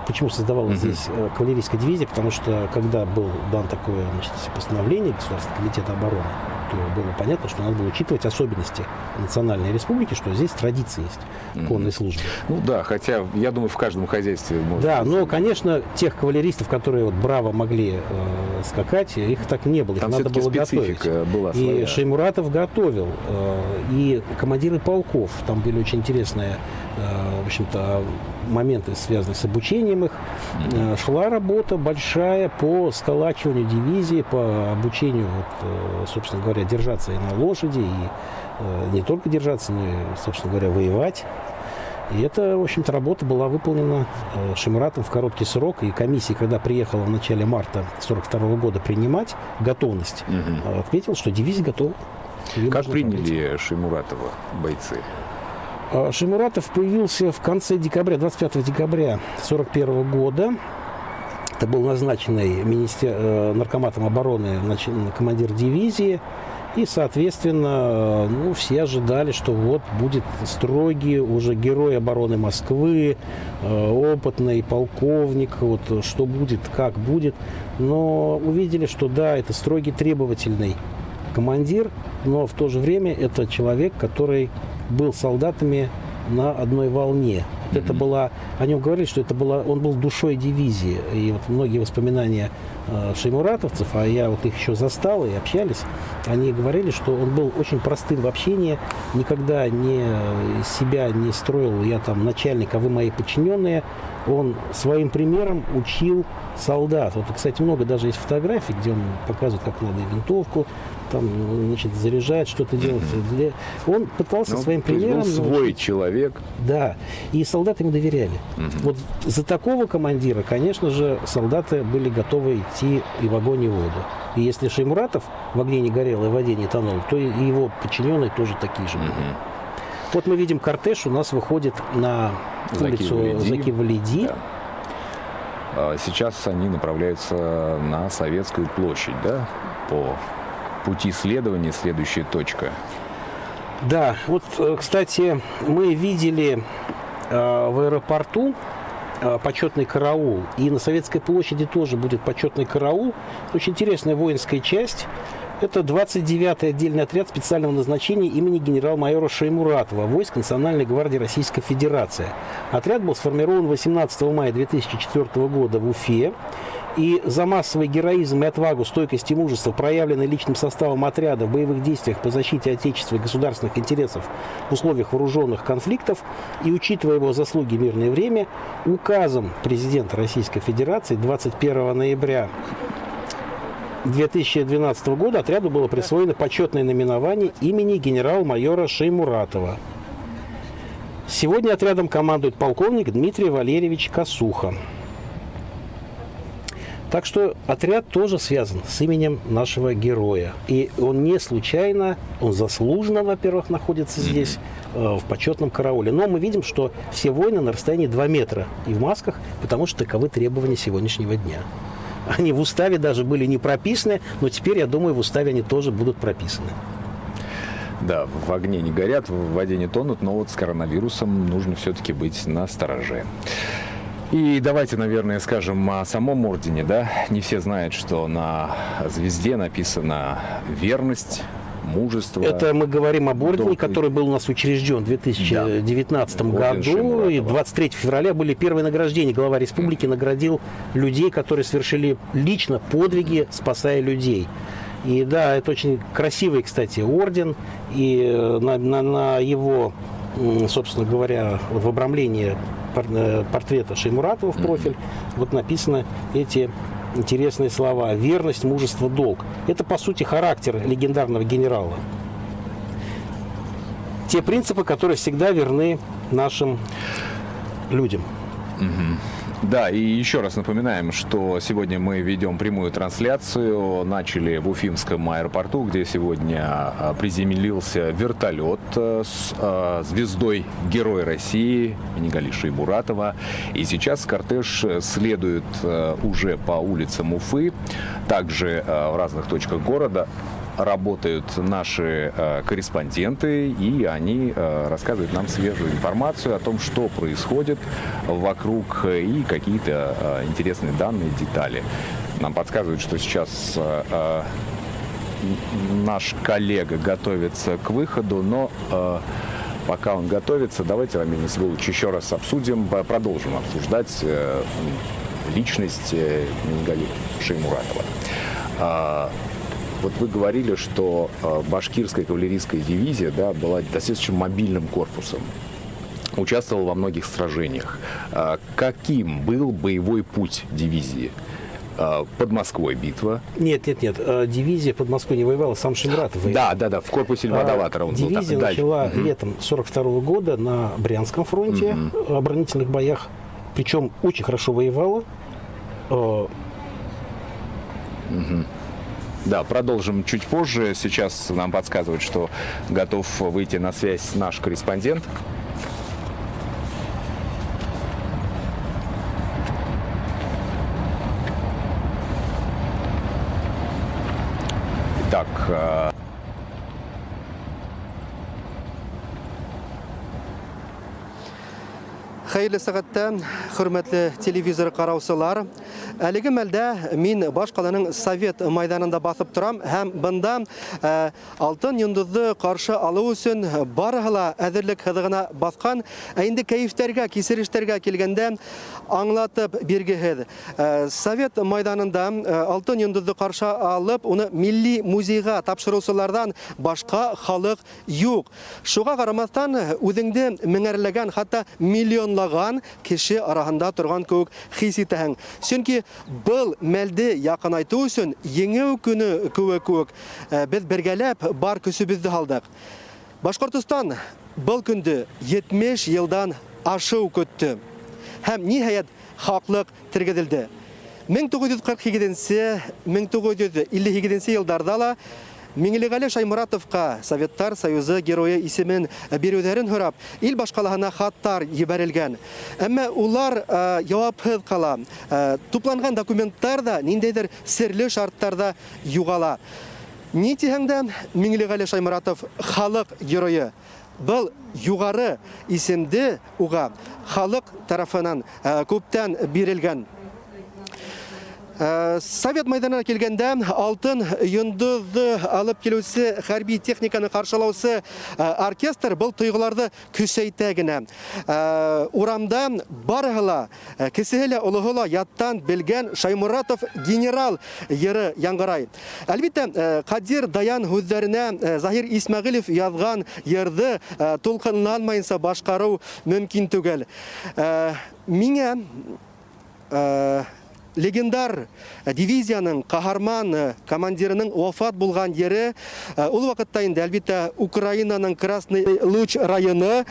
почему создавалась здесь кавалерийская дивизия, потому что когда был дан такое, значит, постановление Государственного комитета обороны, то было понятно, что надо было учитывать особенности национальной республики, что здесь традиции есть конной службы. Ну да, хотя, я думаю, в каждом хозяйстве может Да, быть. но, конечно, тех кавалеристов, которые вот браво могли скакать, их так не было, их Там надо было все-таки готовить. специфика была И своя. Шеймуратов готовил, и командиры полков, там были очень интересные, в общем-то, моменты, связанные с обучением их. Шла работа большая по сколачиванию дивизии, по обучению, вот, собственно говоря, держаться и на лошади, и не только держаться, но и, собственно говоря, воевать. И эта, в общем-то, работа была выполнена Шеймуратом в короткий срок. И комиссия, когда приехала в начале марта 1942 года принимать готовность, отметила, что дивизия готова. Ее Как можно приняли Шеймуратова бойцы? Шеймуратов появился в конце декабря, 25 декабря 1941 года. Это был назначенный наркоматом обороны командир дивизии. И, соответственно, все ожидали, что вот будет строгий уже герой обороны Москвы, опытный полковник, вот что будет, как будет. Но увидели, что да, это строгий, требовательный командир, но в то же время это человек, который был солдатами на одной волне. Это была, о нем говорили, что он был душой дивизии. И вот многие воспоминания шеймуратовцев, а я вот их еще застал и общались, они говорили, что он был очень простым в общении, никогда себя не строил, я там начальник, а вы мои подчиненные. Он своим примером учил солдат. Вот, кстати, много даже есть фотографий, где он показывает, как надо винтовку там, значит, заряжать, что-то делать. Он пытался своим примером... Он свой человек. Да, и солдаты ему доверяли. Вот за такого командира, конечно же, солдаты были готовы идти и в огонь, и в воду. И если Шеймуратов в огне не горел и в воде не тонул, то и его подчиненные тоже такие же были. Вот мы видим кортеж, у нас выходит на улицу Заки-Валиди. Да. Сейчас они направляются на Советскую площадь, да, по пути следования, следующая точка. Да, вот, кстати, мы видели в аэропорту почетный караул, и на Советской площади тоже будет почетный караул. Очень интересная воинская часть. Это 29-й отдельный отряд специального назначения имени генерал-майора Шеймуратова, войск Национальной гвардии Российской Федерации. Отряд был сформирован 18 мая 2004 года в Уфе. И за массовый героизм и отвагу, стойкость и мужество, проявленные личным составом отряда в боевых действиях по защите Отечества и государственных интересов в условиях вооруженных конфликтов, и учитывая его заслуги в мирное время, указом президента Российской Федерации 21 ноября 2012 года отряду было присвоено почетное наименование имени генерал-майора Шеймуратова. Сегодня отрядом командует полковник Дмитрий Валерьевич Косуха. Так что отряд тоже связан с именем нашего героя. И он не случайно, он заслуженно, во-первых, находится здесь, в почетном карауле. Но мы видим, что все воины на расстоянии 2 метра и в масках, потому что таковы требования сегодняшнего дня. Они в уставе даже были не прописаны, но теперь, я думаю, в уставе они тоже будут прописаны. Да, в огне не горят, в воде не тонут, но вот с коронавирусом нужно все-таки быть настороже. И давайте, наверное, скажем о самом ордене, да. Не все знают, что на звезде написано верность, мужество. Это мы говорим об ордене, долг. который был у нас учрежден в 2019 Орден году. Шеймуратова. И 23 февраля были первые награждения. Глава республики наградил людей, которые совершили лично подвиги, спасая людей. И да, это очень красивый, кстати, орден. И на его, собственно говоря, в обрамлении портрета Шеймуратова в профиль вот написаны эти интересные слова: верность, мужество, долг. Это, по сути, характер легендарного генерала. Те принципы, которые всегда верны нашим людям. Да, и еще раз напоминаем, что сегодня мы ведем прямую трансляцию. Начали в Уфимском аэропорту, где сегодня приземлился вертолет с звездой Героя России Минигали Шеймуратова. И сейчас кортеж следует уже по улицам Уфы, также в разных точках города. Работают наши корреспонденты, и они рассказывают нам свежую информацию о том, что происходит вокруг, и какие-то интересные данные, детали. Нам подсказывают, что сейчас наш коллега готовится к выходу, но пока он готовится, давайте, Рамиль Насибулович, еще раз обсудим, продолжим обсуждать личность Минигали Шеймуратова. Вот вы говорили, что башкирская кавалерийская дивизия, да, была достаточно мобильным корпусом, участвовала во многих сражениях. Каким был боевой путь дивизии? Под Москвой битва. Нет. Дивизия под Москвой не воевала, сам Шеймуратов воевал. Да, в корпусе Льва-Даватора он был. Дивизия начала летом 1942 года на Брянском фронте, в оборонительных боях. Причем очень хорошо воевала. Да, продолжим чуть позже. Сейчас нам подсказывают, что готов выйти на связь наш корреспондент. Итак, Xeyirli сәгатьтә, хөрмәтле телевизор караучылар, әлеге мәлдә мин баш каланың Совет мәйданында басып торам һәм бында алтын йондызны каршы алу өчен барыгыла әзерлек хыдыгына баскан, инде кәефтәргә, кисерештәргә килгәндә аңлатып биргегез. Совет мәйданында алтын йондызны каршы алып, уны милли музейга тапшыручылардан башка халык юк. Шуга карамастан үзеңдә меңәрләгән, хәтта миллионлаган кеше арасында торган кебек хис итәһең. Чөнки был мәлде якынайту өчен еңеү көне кебек без бергәләп бар көчебезне алдык. Башкортстан был көндә 70 елдан ашу көтте. Һәм ниһаят хаклык тергезелде. 1947-1952 елларда ла Минигали Шеймуратовка Советтар Союзы Герое исемен бирүләрен һорап, ил башкаларына хаттар җибәрелгән. Әмма улар җавапсыз кала. Тупланган документлар да ниндидер серле шартларда югала. Ни тиһәңдә Минигали Шеймуратов халык герое. Был югары исемде уга халык тарафынан күптән бирелгән. Совет мәйданына килгәндә алтын йондызны алып килүче хәрби техниканы каршылаучы оркестр был тойгыларды көчәйтә генә. Урамда барыгыла кесеһелә улыгыла яттан белгән Шеймуратов генерал йыры яңгырай. Әлбәттә, Кадир Даян хүзләренә Захир Исмәгыйлев язган йырды тулкынланмайынса башкару мөмкин түгел. Миңа легендар дивизияның каһарман командирының вафат булган йере ул вакытта инде әлбәттә Украинаның Красный Луч районы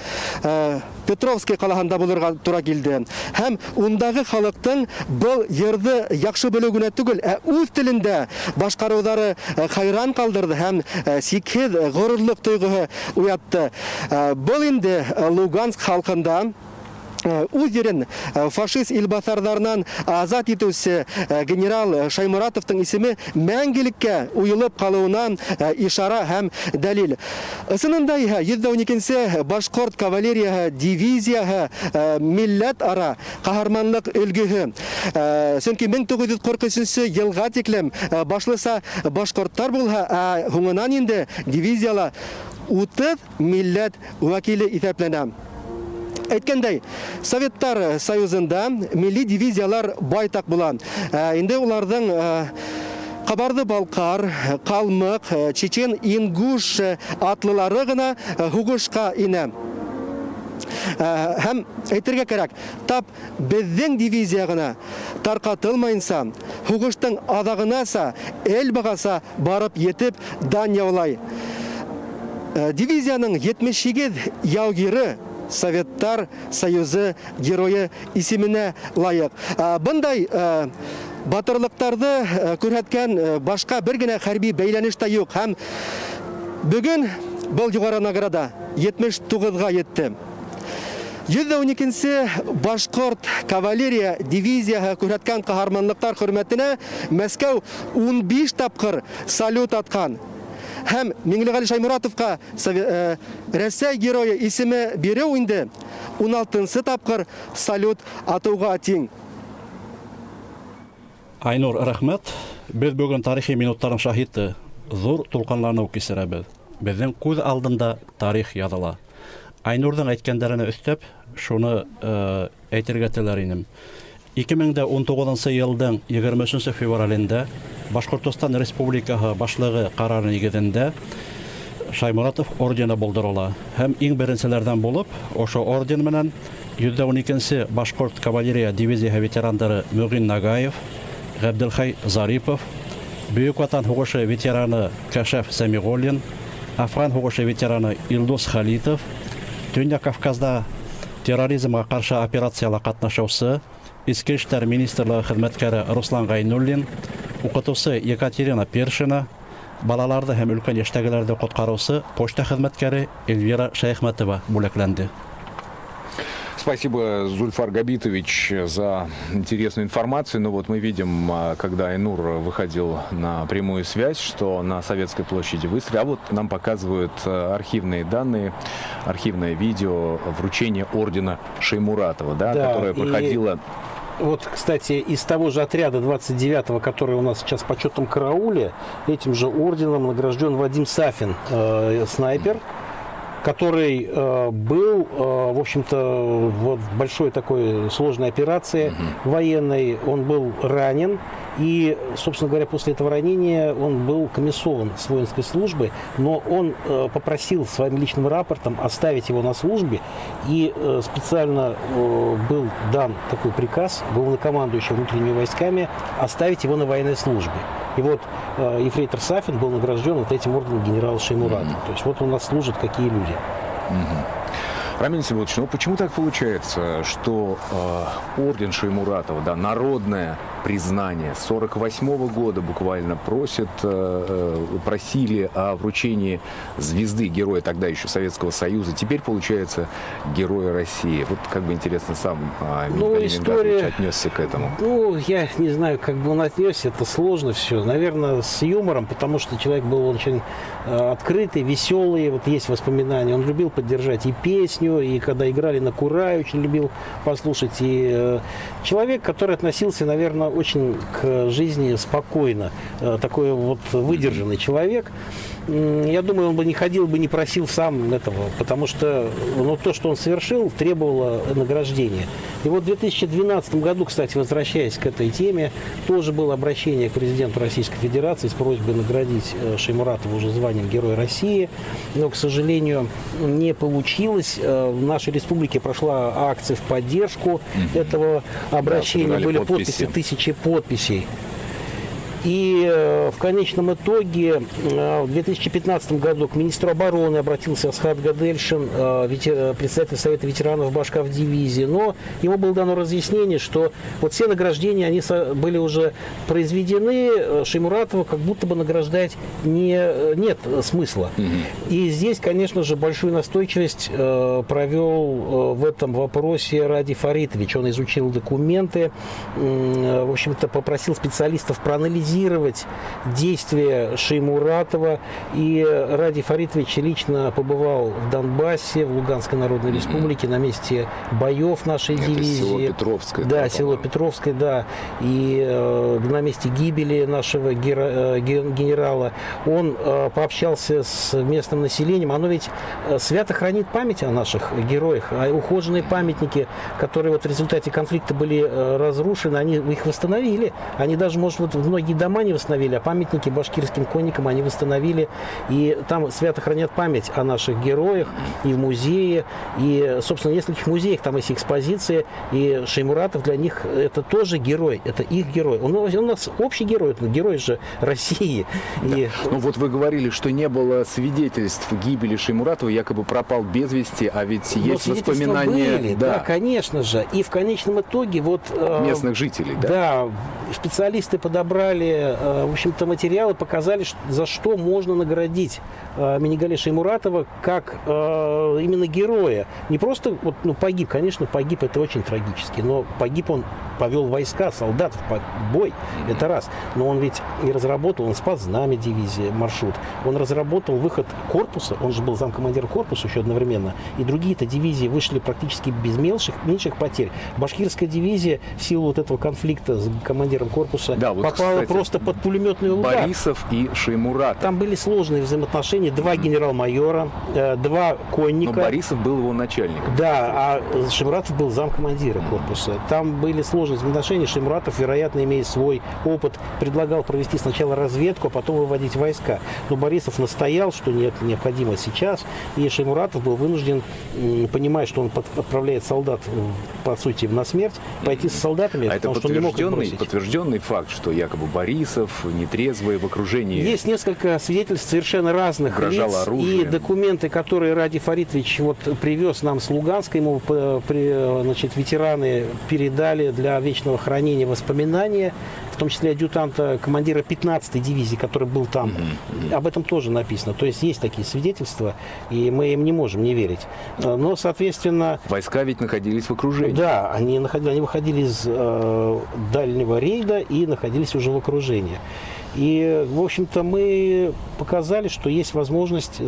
Петровский калаһында булырга туры килде. Һәм ундагы халыктың был йырды яхшы белүгенә түгел, үз телендә башкарулары хайран калдырды һәм сикһез горурлык тойгыһы уятты. Был инде Луганск халкында үз ерен фашист илбасарларынан азат итүче генерал Шеймуратовтың исеме мәңгелеккә уелып калуына ишара һәм дәлил. Ысынында 112-нче башкорт кавалерия дивизияһы милләт ара каһарманлык өлгеһе. Чөнки 1943 елга тиклем башлыса башкорттар булса, һуңынан инде дивизияла 30 милләт вәкиле исәпләнә. Әйткәндәй, Советтар Союзында милли дивизиялар байтак була. Инде уларның Кабарды-Балкар, Калмык, Чечен, Ингуш атлылары гына хугышка инә. Һәм әйтергә кирәк, тап безнең дивизия гына таркатылмайынса, хугыштың адагынаса, эл багаса барып етеп дан яулай. Дивизияның 78 яугиры Советтар Союзы геройы исеменә лайык. Бындай батырлыктарды күрһәткән башка бер генә хәрби бәйләнеш тә юк. Һәм бүген был югары награда 79-га йетте. 112-нче Башкорт кавалерия дивизияһы күрһәткән каһарманлыктар хөрмәтенә Мәскәү 15 тапкыр салют аткан. Һәм Миңлегали Шаймуратовка Рәсәй герое исеме бирү инде 16-нчы тапкыр салют атуга тиң. Айнур, рәхмәт. Без бүген тарихи минуттарның шаһиты. Зур тулкынлану кисерәбез. Безнең күз алдында тарих языла. Айнурның әйткәннәренә өстәп, шуны әйтергә теләр инем. 2019 елның 23 февралендә Башкортстан Республикаһы башлыгы карары нигезендә Шаймуратов ордены булдырыла. Һәм иң беренчеләрдән булып, ошо орден менән 112-нче Башкорт кавалерия дивизияһы ветерандары Мөгин Нагаев, Габделхай Зарипов, Бөек Ватан һугышы ветераны Кашаф Сәмиғоллин, Афган һугышы ветераны Илдус Халитов, Төньяк Кавказда терроризмга каршы операцияларда катнашучы Ички эшләр министрлыгы хезмәткәре Руслан Гайнуллин, укытучы Екатерина Першина, балаларды һәм өлкән яшьтәгеләрне коткаручы почта хезмәткәре Эльвира Шәйхмәтова бүләкләнде. Спасибо, Зульфар Габитович, за интересную информацию. Ну вот мы видим, когда Айнур выходил на прямую связь, что на Советской площади выстрел, а вот нам показывают архивные данные, архивное видео вручения ордена Шаймуратова, да, которое проходило... Вот, кстати, из того же отряда 29-го, который у нас сейчас в почетном карауле, этим же орденом награжден Вадим Сафин, снайпер, который был, в общем-то, в большой такой сложной операции военной. Он был ранен, и, собственно говоря, после этого ранения он был комиссован с воинской службы, но он попросил своим личным рапортом оставить его на службе, и специально был дан такой приказ главнокомандующим внутренними войсками оставить его на военной службе. И вот ефрейтор Сафин был награжден вот этим орденом генерала Шаймуратова. То есть вот у нас служат какие люди. Рамиль Всеволодович, ну почему так получается, что орден Шаймуратова, да, народное признание, с 1948 года буквально просили о вручении звезды Героя тогда еще Советского Союза, теперь получается Героя России. Вот как бы интересно сам история отнесся к этому. Ну, я не знаю, как бы он отнесся, это сложно все. Наверное, с юмором, потому что человек был очень открытый, веселый, вот есть воспоминания. Он любил поддержать и песню, и когда играли на Курае, очень любил послушать. И человек, который относился, наверное, очень к жизни спокойно. Такой вот выдержанный человек. Я думаю, он бы не ходил, бы не просил сам этого, потому что то, что он совершил, требовало награждения. И вот в 2012 году, кстати, возвращаясь к этой теме, тоже было обращение к президенту Российской Федерации с просьбой наградить Шаймуратова уже званием Героя России, но, к сожалению, не получилось. В нашей республике прошла акция в поддержку этого обращения, были подписи, тысячи подписей. И в конечном итоге в 2015 году к министру обороны обратился Асхат Гадельшин, председатель Совета ветеранов Башкав дивизии, но ему было дано разъяснение, что вот все награждения, они были уже произведены, Шаймуратова как будто бы награждать нет смысла. И здесь, конечно же, большую настойчивость провел в этом вопросе Ради Фаритович. Он изучил документы, в общем-то, попросил специалистов проанализировать действия Шаймуратова, и Ради Фаритович лично побывал в Донбассе, в Луганской Народной Республике, на месте боев нашей дивизии. Село Петровское. Да, село Петровское, да. И на месте гибели нашего генерала. Он пообщался с местным населением. Оно ведь свято хранит память о наших героях. А ухоженные памятники, которые вот в результате конфликта были разрушены, они их восстановили. Они даже, может, вот многие дома не восстановили, а памятники башкирским конникам они восстановили. И там свято хранят память о наших героях и в музее. И, собственно, в нескольких музеях там есть экспозиции. И Шеймуратов для них это тоже герой, это их герой. Он у нас общий герой, это герой же России. И... Ну вот вы говорили, что не было свидетельств гибели Шеймуратова, якобы пропал без вести, а ведь есть воспоминания... Были, да, конечно же. И в конечном итоге вот... местных жителей, да? Да, специалисты подобрали, в общем-то, материалы, показали, за что можно наградить Минигали Шеймуратова как именно героя. Не просто вот, погиб, конечно, погиб, это очень трагически, но погиб он, повел войска, солдатов, бой, это раз. Но он ведь и разработал, он спас знамя дивизии, маршрут. Он разработал выход корпуса, он же был замкомандира корпуса еще одновременно, и другие-то дивизии вышли практически без меньших потерь. Башкирская дивизия в силу вот этого конфликта с командиром корпуса попала, кстати, просто под пулеметный удар. Борисов и Шеймуратов. Там были сложные взаимоотношения, два генерал-майора, два конника. Но Борисов был его начальником. Да, а Шеймуратов был замкомандира корпуса. Там были сложные взаимоотношения. Шеймуратов, вероятно, имея свой опыт, предлагал провести сначала разведку, а потом выводить войска. Но Борисов настоял, что нет, необходимо сейчас. И Шеймуратов был вынужден, понимая, что он отправляет солдат, по сути, на смерть, пойти с солдатами, а потому это что он не мог их бросить. Подтвержденный факт, что якобы Борисов нетрезвый в окружении... Есть несколько свидетельств совершенно разных лиц. Оружием. И документы, которые Ради Фаритович вот привез нам с Луганска, ему ветераны передали для вечного хранения воспоминания, в том числе адъютанта командира 15-й дивизии, который был там. Об этом тоже написано. То есть есть такие свидетельства, и мы им не можем не верить. Но, соответственно... Войска ведь находились в окружении. Да, они выходили из дальнего рейда и находились уже в окружении. И, в общем-то, мы показали, что есть возможность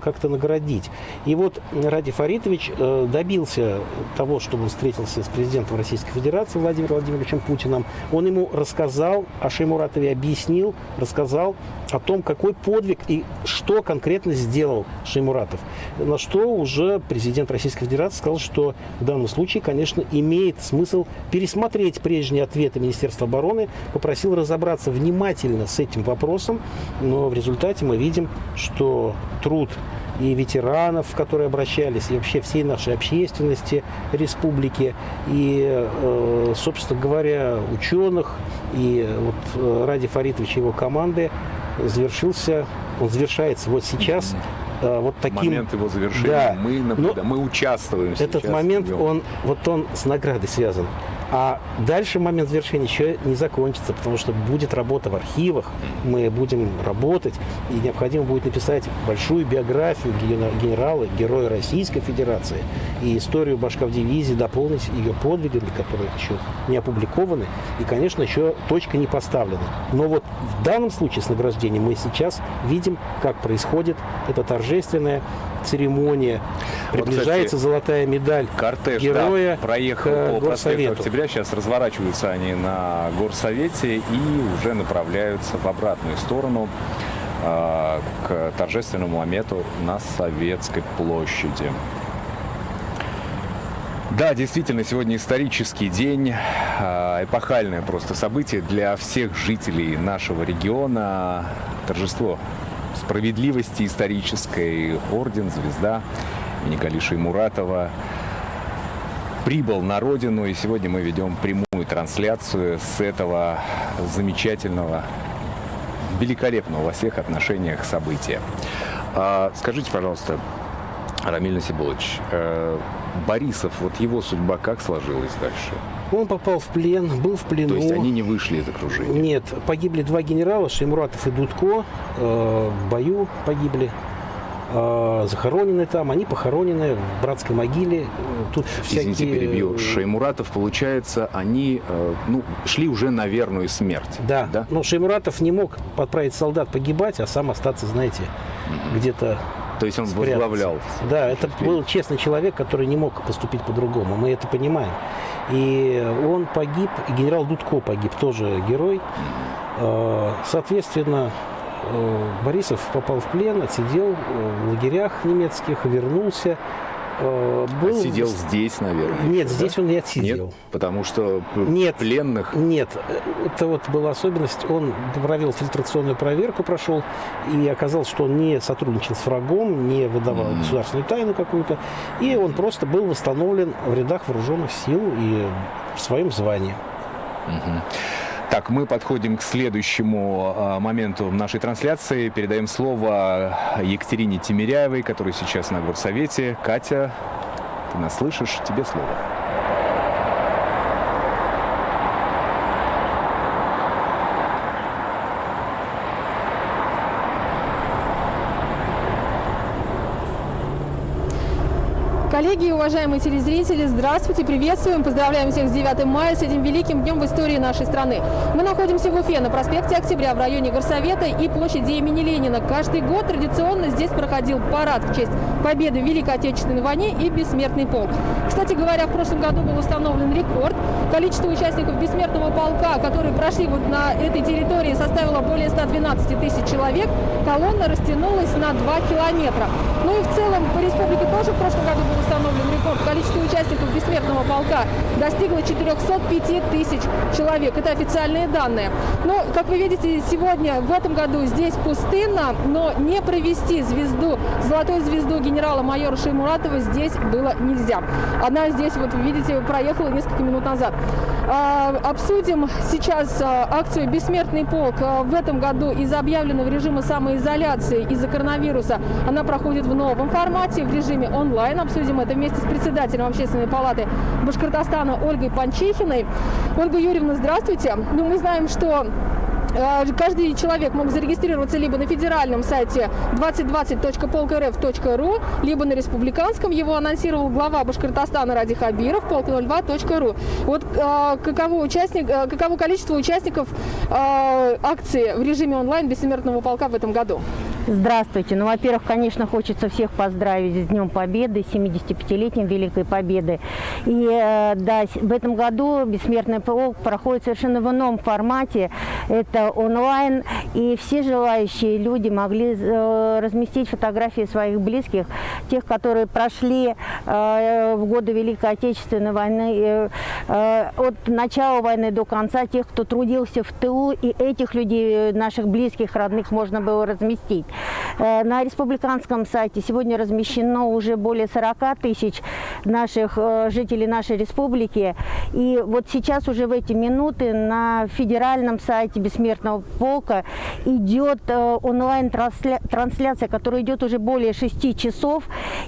как-то наградить. И вот Ради Фаритович добился того, чтобы он встретился с президентом Российской Федерации Владимиром Владимировичем Путиным. Он ему рассказал о Шеймуратове, объяснил, рассказал о том, какой подвиг и что конкретно сделал Шеймуратов. На что уже президент Российской Федерации сказал, что в данном случае, конечно, имеет смысл пересмотреть прежние ответы Министерства обороны, попросил разобраться внимательно с этим вопросом, но в результате мы видим, что труд и ветеранов, которые обращались, и вообще всей нашей общественности республики, и, собственно говоря, ученых, и вот Ради Фаритович и его команды он завершается вот сейчас. Вот таким... Момент его завершения, да. Мы участвуем сейчас. Этот момент, он с наградой связан. А дальше момент завершения еще не закончится, потому что будет работа в архивах, мы будем работать, и необходимо будет написать большую биографию генерала, героя Российской Федерации, и историю башков-дивизии дополнить ее подвигами, которые еще не опубликованы, и, конечно, еще точка не поставлена. Но вот в данном случае с награждением мы сейчас видим, как происходит эта торжественная церемония. Приближается, кстати, золотая медаль кортеж, героя, да, проехал по проспекту Горсовету. Октября. Сейчас разворачиваются они на Горсовете и уже направляются в обратную сторону к торжественному моменту на Советской площади. Да, действительно, сегодня исторический день, эпохальное просто событие для всех жителей нашего региона. Торжество справедливости исторической, орден, звезда Минигали Шеймуратова прибыл на родину, и сегодня мы ведем прямую трансляцию с этого замечательного, великолепного во всех отношениях события. Скажите, пожалуйста, Рамиль Насибулович, Борисов, вот его судьба как сложилась дальше? Он попал в плен, был в плену. То есть они не вышли из окружения? Нет, погибли два генерала, Шеймуратов и Дудко, в бою погибли, захоронены там, они похоронены в братской могиле. Тут Извините, перебью. Шеймуратов, получается, они шли уже на верную смерть. Да, но Шеймуратов не мог отправить солдат погибать, а сам остаться, знаете, где-то. То есть он спрятаться. Возглавлял. Да, это был честный человек, который не мог поступить по-другому. Мы это понимаем. И он погиб, и генерал Дудко погиб, тоже герой. Соответственно, Борисов попал в плен, отсидел в лагерях немецких, вернулся. был... Сидел здесь, наверное. Нет, да? здесь он не отсидел. Нет, потому что Нет. пленных... Нет, это вот была особенность. Он провел фильтрационную проверку, прошел, и оказалось, что он не сотрудничал с врагом, не выдавал государственную тайну какую-то, и он просто был восстановлен в рядах вооруженных сил и в своем звании. Так, мы подходим к следующему моменту нашей трансляции. Передаем слово Екатерине Тимиряевой, которая сейчас на горсовете. Катя, ты нас слышишь? Тебе слово. Коллеги, уважаемые телезрители, здравствуйте, приветствуем, поздравляем всех с 9 мая, с этим великим днем в истории нашей страны. Мы находимся в Уфе, на проспекте Октября, в районе Горсовета и площади имени Ленина. Каждый год традиционно здесь проходил парад в честь победы в Великой Отечественной войне и Бессмертный полк. Кстати говоря, в прошлом году был установлен рекорд. Количество участников Бессмертного полка, которые прошли вот на этой территории, составило более 112 тысяч человек. Колонна растянулась на 2 километра. Ну и в целом по республике тоже в прошлом году был установлен рекорд. Количество участников Бессмертного полка достигло 405 тысяч человек. Это официальные данные. Но, как вы видите, сегодня, в этом году здесь пустынно, но не провести звезду, золотую звезду генерала-майора Шеймуратова здесь было нельзя. Она здесь, вот видите, проехала несколько минут назад. Обсудим сейчас акцию «Бессмертный полк». В этом году из-за объявленного режима самоизоляции из-за коронавируса она проходит в новом формате, в режиме онлайн. Обсудим это вместе с председателем Общественной палаты Башкортостана Ольгой Панчихиной. Ольга Юрьевна, здравствуйте. Ну, мы знаем, что каждый человек мог зарегистрироваться либо на федеральном сайте 2020.polkrf.ru, либо на республиканском. Его анонсировал глава Башкортостана Ради Хабиров, polk02.ru. Вот каково количество участников акции в режиме онлайн Бессмертного полка в этом году? Здравствуйте. Ну, во-первых, конечно, хочется всех поздравить с Днем Победы, 75-летием Великой Победы. И да, в этом году Бессмертный полк проходит совершенно в ином формате. Это онлайн, и все желающие люди могли разместить фотографии своих близких, тех, которые прошли в годы Великой Отечественной войны, от начала войны до конца, тех, кто трудился в тылу, и этих людей, наших близких, родных, можно было разместить. На республиканском сайте сегодня размещено уже более 40 тысяч наших жителей нашей республики. И вот сейчас уже в эти минуты на федеральном сайте Бессмертного полка идет онлайн-трансляция, которая идет уже более 6 часов.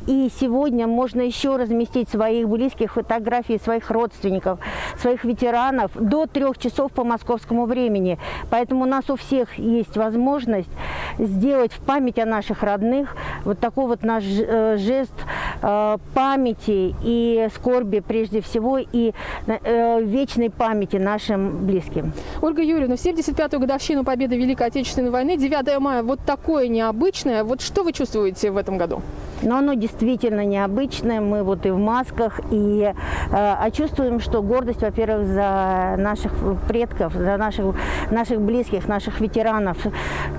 И сегодня можно еще разместить своих близких, фотографии своих родственников, своих ветеранов до 3 часов по московскому времени. Поэтому у нас у всех есть возможность сделать в память о наших родных вот такой вот наш жест памяти и скорби прежде всего, и вечной памяти нашим близким. Ольга Юрьевна, в 75-ю годовщину победы в Великой Отечественной войны, 9 мая, вот такое необычное. Вот что вы чувствуете в этом году? Но оно действительно необычное. Мы вот и в масках, и чувствуем, что гордость, во-первых, за наших предков, за наших близких, наших ветеранов,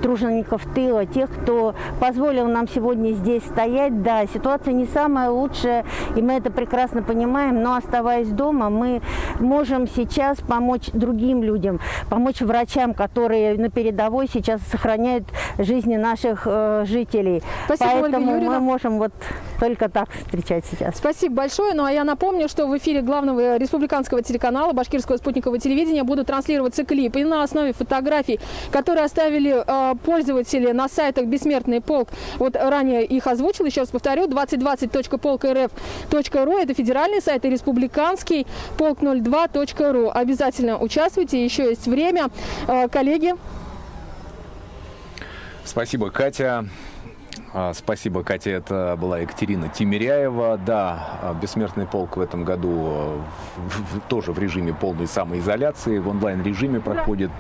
тружеников тыла, тех, кто позволил нам сегодня здесь стоять. Да, ситуация не самая лучшая, и мы это прекрасно понимаем, но оставаясь дома, мы можем сейчас помочь другим людям, помочь врачам, которые на передовой сейчас сохраняют жизни наших жителей. Спасибо, Поэтому Ольга Юрьевна. мы можем вот только так встречать сейчас. Спасибо большое. Ну а я напомню, что в эфире главного республиканского телеканала Башкирского спутникового телевидения будут транслироваться клипы. И на основе фотографий, которые оставили пользователи на сайтах Бессмертный полк, вот ранее их озвучил, еще раз повторю, 2020.polkrf.ru, это федеральный сайт, и республиканский polk02.ru. Обязательно участвуйте, еще есть время. Коллеги. Спасибо, Катя. Спасибо, Катя. Это была Екатерина Тимиряева. Да, Бессмертный полк в этом году тоже в режиме полной самоизоляции. В онлайн-режиме проходит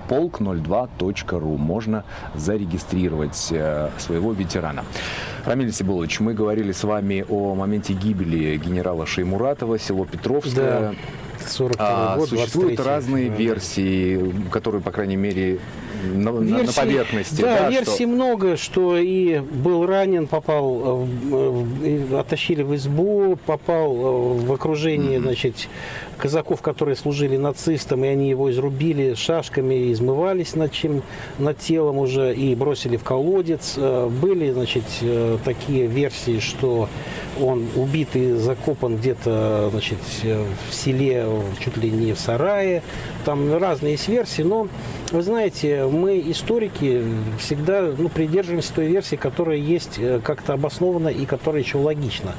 polk02.ru. Можно зарегистрировать своего ветерана. Рамиль Сибулович, мы говорили с вами о моменте гибели генерала Шеймуратова, село Петровское. Да. 42 год, существуют разные версии, которые, по крайней мере, на поверхности. Да, да, версий много, что и был ранен, попал, оттащили в избу, попал в окружение, значит, казаков, которые служили нацистам, и они его изрубили шашками, измывались над телом уже и бросили в колодец. Были, значит, такие версии, что он убит и закопан где-то, значит, в селе, чуть ли не в сарае. Там разные есть версии, но, вы знаете, мы, историки, всегда придерживаемся той версии, которая есть как-то обоснована и которая еще логична.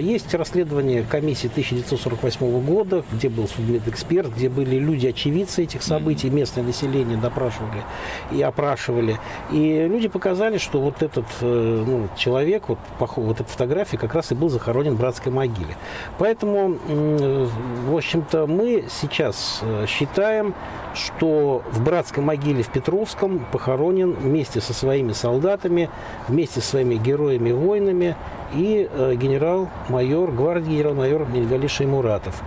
Есть расследование комиссии 1948 года, где был судмедэксперт, где были люди-очевидцы этих событий, местное население допрашивали и опрашивали. И люди показали, что вот этот человек, вот эта фотография как раз и был захоронен в братской могиле. Поэтому, в общем-то, мы сейчас считаем, что в братской могиле в Петровском похоронен вместе со своими солдатами, вместе со своими героями-воинами и генерал-майор, гвардии генерал-майор Минигали Шаймуратов.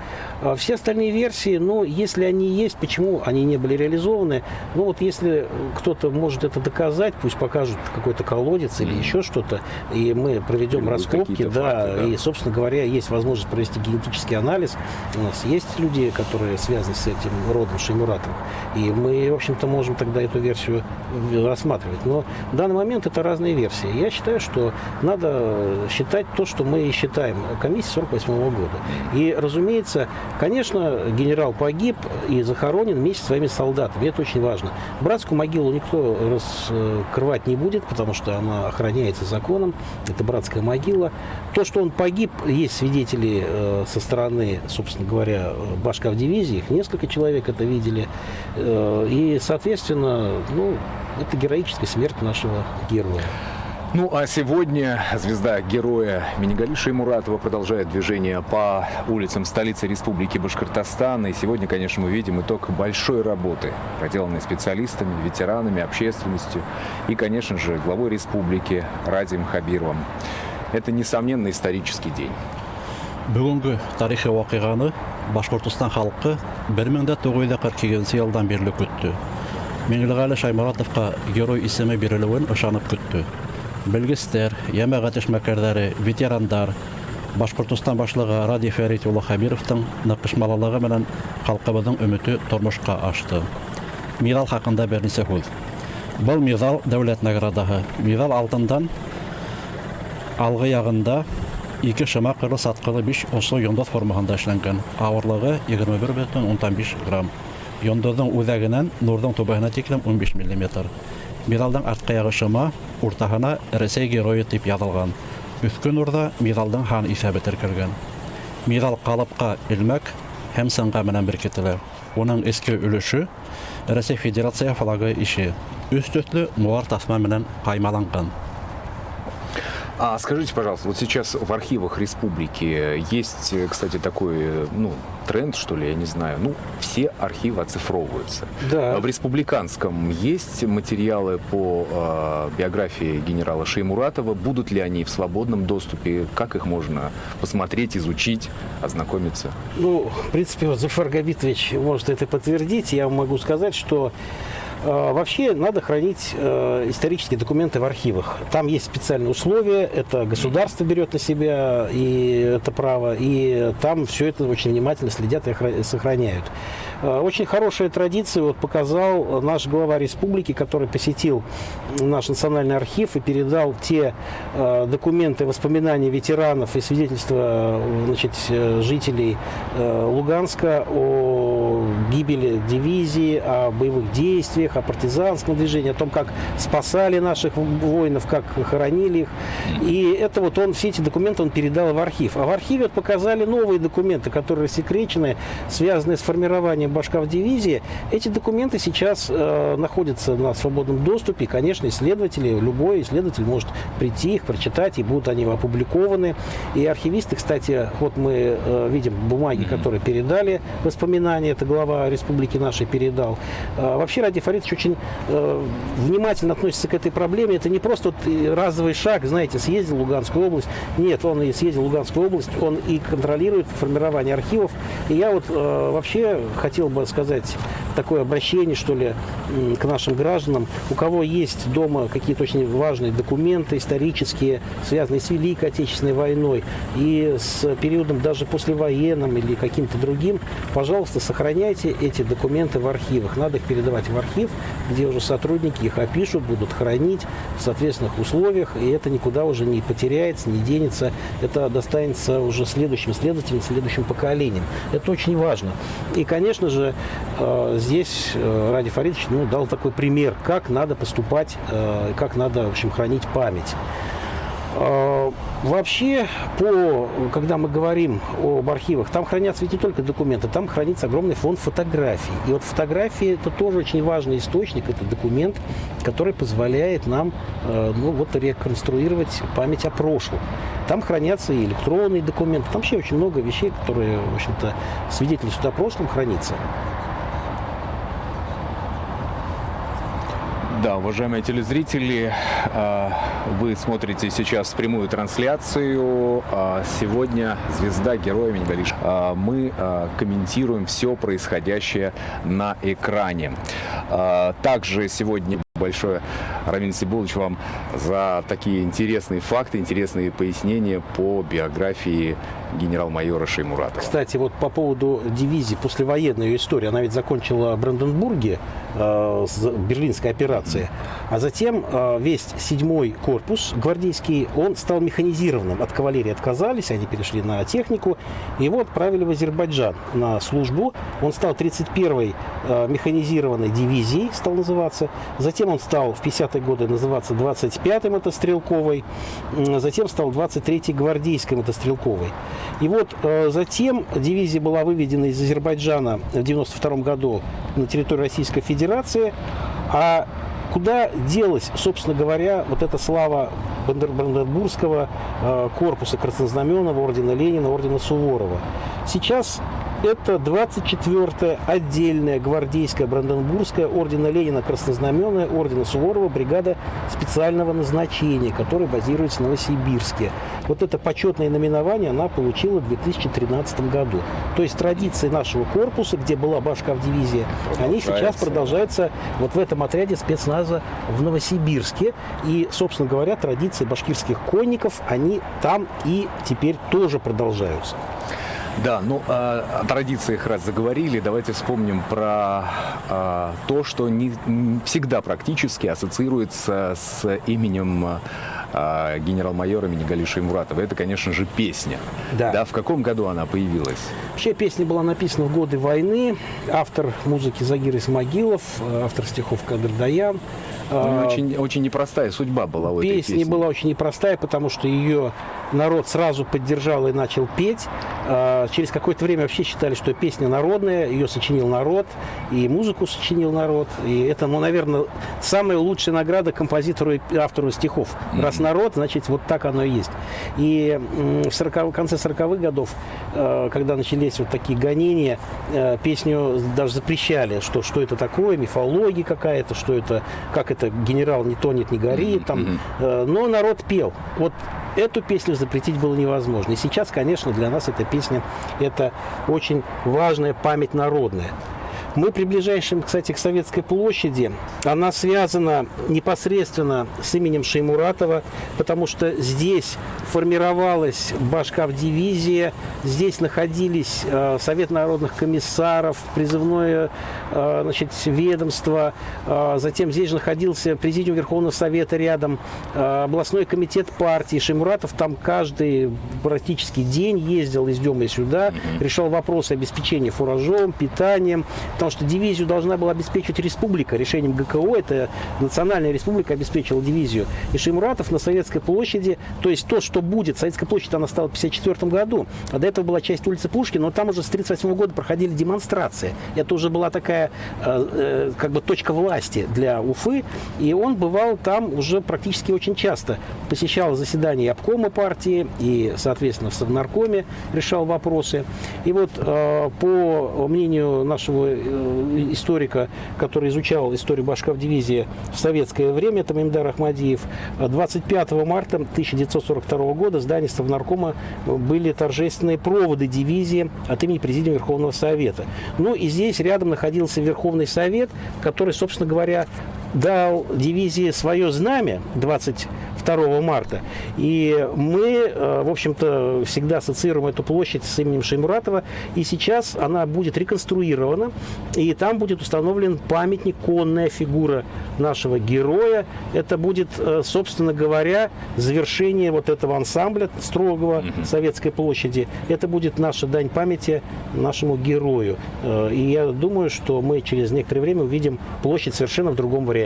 Все остальные версии, если они есть, почему они не были реализованы, если кто-то может это доказать, пусть покажут какой-то колодец или еще что-то, и мы проведем раскопки, да, и, собственно говоря, есть возможность провести генетический анализ. У нас есть люди, которые связаны с этим родом Шаймуратовых, и мы, в общем-то, можем тогда эту версию рассматривать. Но в данный момент это разные версии. Я считаю, что надо считать то, что мы и считаем. Комиссия 1948 года. И, разумеется, конечно, генерал погиб и захоронен вместе со своими солдатами. Это очень важно. Братскую могилу никто раскрывать не будет, потому что она охраняется законом. Это братская могила. То, что он погиб, есть свидетели со стороны, собственно говоря, башкавдивизии. Их несколько человек это видели. И, соответственно, это героическая смерть нашего героя. А сегодня звезда героя Минигали Шаймуратова продолжает движение по улицам столицы Республики Башкортостан. И сегодня, конечно, мы видим итог большой работы, проделанной специалистами, ветеранами, общественностью и, конечно же, главой республики Радием Хабировым. Это, несомненно, исторический день. Бүгінгі тарихи вақиғаны Башқұртстан халқы 1942 елдан бері күтті. Минигали Шаймуратовқа герой исеме берілуін ышанып күтті. Белгестер, ямағат эшмәкәрләре, ветерандар, Башқұртстан башлыгы Ради Фәрит улы Хабировтың нақышмалылығы менән халкыбызның өмете тормышка ашты. Медаль хакында берничә һүз. Бұл медаль дәүләт наградаһы. Медаль алтындан алгы ягында 2 шыма кырлы саткылы 5 осо йондоз формасында эшләнгән. Авырлыгы 21,5 грамм. Йондоздың үзәгеннән нурдың түбәһенә тиклем 15 мм. Медальдың артқы ягы шыма, уртаһына Рәсәй геройы дип язылган. Өскө нурда медальдың хан исәбе теркәлгән. Медаль калыпка илмәк һәм сынга менән беркетелә. Уның эске өлеше Рәсәй Федерация флагы ише. Өстөтле нуар тасма менән каймаланган. А скажите, пожалуйста, вот сейчас в архивах республики есть, кстати, такой, тренд, что ли, я не знаю, все архивы оцифровываются. Да. В республиканском есть материалы по биографии генерала Шаймуратова? Будут ли они в свободном доступе? Как их можно посмотреть, изучить, ознакомиться? В принципе, вот Зуфар Габитович может это подтвердить. Я могу сказать, что вообще надо хранить исторические документы в архивах. Там есть специальные условия, это государство берет на себя и это право, и там все это очень внимательно следят и сохраняют. Очень хорошая традиция показал наш глава республики, который посетил наш национальный архив и передал те документы, воспоминания ветеранов и свидетельства жителей Луганска о гибели дивизии, о боевых действиях, о партизанском движении, о том, как спасали наших воинов, как хоронили их. И это все эти документы он передал в архив. А в архиве показали новые документы, которые рассекречены, связанные с формированием башкавдивизии. Эти документы сейчас находятся на свободном доступе. И, конечно, любой исследователь может прийти их, прочитать, и будут они опубликованы. И архивисты, кстати, мы видим бумаги, которые передали воспоминания, это глава республики нашей передал. Вообще Ради Фаритович очень внимательно относится к этой проблеме. Это не просто разовый шаг, съездил в Луганскую область. Нет, он и съездил в Луганскую область, он и контролирует формирование архивов. И я вообще хотел бы сказать такое обращение, что ли, к нашим гражданам. У кого есть дома какие-то очень важные документы исторические, связанные с Великой Отечественной войной и с периодом даже послевоенным или каким-то другим, пожалуйста, сохраняйте эти документы в архивах. Надо их передавать в архив, где уже сотрудники их опишут, будут хранить в соответственных условиях, и это никуда уже не потеряется, не денется. Это достанется уже следующим следователям, следующим поколениям. Это очень важно. И, конечно же, здесь Ради Фаридович дал такой пример, как надо поступать, как надо, в общем, хранить память. Вообще, когда мы говорим об архивах, там хранятся ведь не только документы, там хранится огромный фонд фотографий. И вот фотографии – это тоже очень важный источник, это документ, который позволяет нам реконструировать память о прошлом. Там хранятся и электронные документы, там вообще очень много вещей, которые, в общем-то, свидетельствуют о прошлом, хранится. Да, уважаемые телезрители, вы смотрите сейчас прямую трансляцию. Сегодня звезда героя Минигалиш. Мы комментируем все происходящее на экране. Также сегодня большое, Рамиль Сейбулович, вам за такие интересные факты, интересные пояснения по биографии генерал-майора Шеймуратова. Кстати, вот по поводу дивизии, послевоенной ее истории, она ведь закончила в Бранденбурге с Берлинской операцией, а затем весь 7-й корпус гвардейский, он стал механизированным. От кавалерии отказались, они перешли на технику, и его отправили в Азербайджан на службу. Он стал 31-й механизированной дивизией, стал называться. Затем он стал в 50-е годы называться 25-й мотострелковой, затем стал 23-й гвардейской мотострелковой. И вот затем дивизия была выведена из Азербайджана в 1992 году на территорию Российской Федерации. А куда делась, собственно говоря, вот эта слава Бранденбургского корпуса краснознаменного, ордена Ленина, ордена Суворова? Сейчас это 24-я отдельная гвардейская Бранденбургская ордена Ленина краснознаменная, ордена Суворова бригада специального назначения, которая базируется в Новосибирске. Вот это почетное наименование она получила в 2013 году. То есть традиции нашего корпуса, где была башкавдивизия, они сейчас продолжаются вот в этом отряде спецназа в Новосибирске. И, собственно говоря, традиции башкирских конников, они там и теперь тоже продолжаются. Да, о традициях раз заговорили, давайте вспомним про то, что не всегда практически ассоциируется с именем генерал-майора Минигали Шеймуратова. Это, конечно же, песня. Да. В каком году она появилась? Вообще песня была написана в годы войны. Автор музыки Загир Исмагилов, автор стихов Кадыр Даян. Очень, очень непростая судьба была у этой песни. Песня была очень непростая, потому что ее народ сразу поддержал и начал петь. Через какое-то время вообще считали, что песня народная, ее сочинил народ, и музыку сочинил народ. И это, наверное, самая лучшая награда композитору и автору стихов. Раз народ, значит, вот так оно и есть. И в конце 40-х годов, когда начались вот такие гонения, песню даже запрещали, что это такое, мифология какая-то, что это, как это, генерал не тонет, не горит. Там. Но народ пел. Вот эту песню запретить было невозможно. И сейчас, конечно, для нас эта песня – это очень важная память народная. Мы приближаемся, кстати, к Советской площади. Она связана непосредственно с именем Шеймуратова, потому что здесь формировалась башкавдивизия, здесь находились Совет народных комиссаров, призывное ведомство, затем здесь же находился Президиум Верховного Совета рядом, областной комитет партии. Шеймуратов там каждый практически день ездил из дома и сюда, решал вопросы обеспечения фуражом, питанием, потому что дивизию должна была обеспечивать республика. Решением ГКО, это национальная республика обеспечила дивизию. И Шеймуратов на Советской площади, то есть то, что будет, Советская площадь, она стала в 1954 году, а до этого была часть улицы Пушкина, но там уже с 1938 года проходили демонстрации. Это уже была такая точка власти для Уфы, и он бывал там уже практически очень часто. Посещал заседания обкома партии и, соответственно, в Совнаркоме решал вопросы. И вот по мнению нашего историка, который изучал историю башкав-дивизии в советское время, это Мемдар Ахмадиев. 25 марта 1942 года в здании Совнаркома были торжественные проводы дивизии от имени Президиума Верховного Совета. Ну и здесь рядом находился Верховный Совет, который, собственно говоря, дал дивизии свое знамя 22 марта. И мы, в общем-то, всегда ассоциируем эту площадь с именем Шеймуратова. И сейчас она будет реконструирована. И там будет установлен памятник, конная фигура нашего героя. Это будет, собственно говоря, завершение вот этого ансамбля строгого Советской площади. Это будет наша дань памяти нашему герою. И я думаю, что мы через некоторое время увидим площадь совершенно в другом варианте.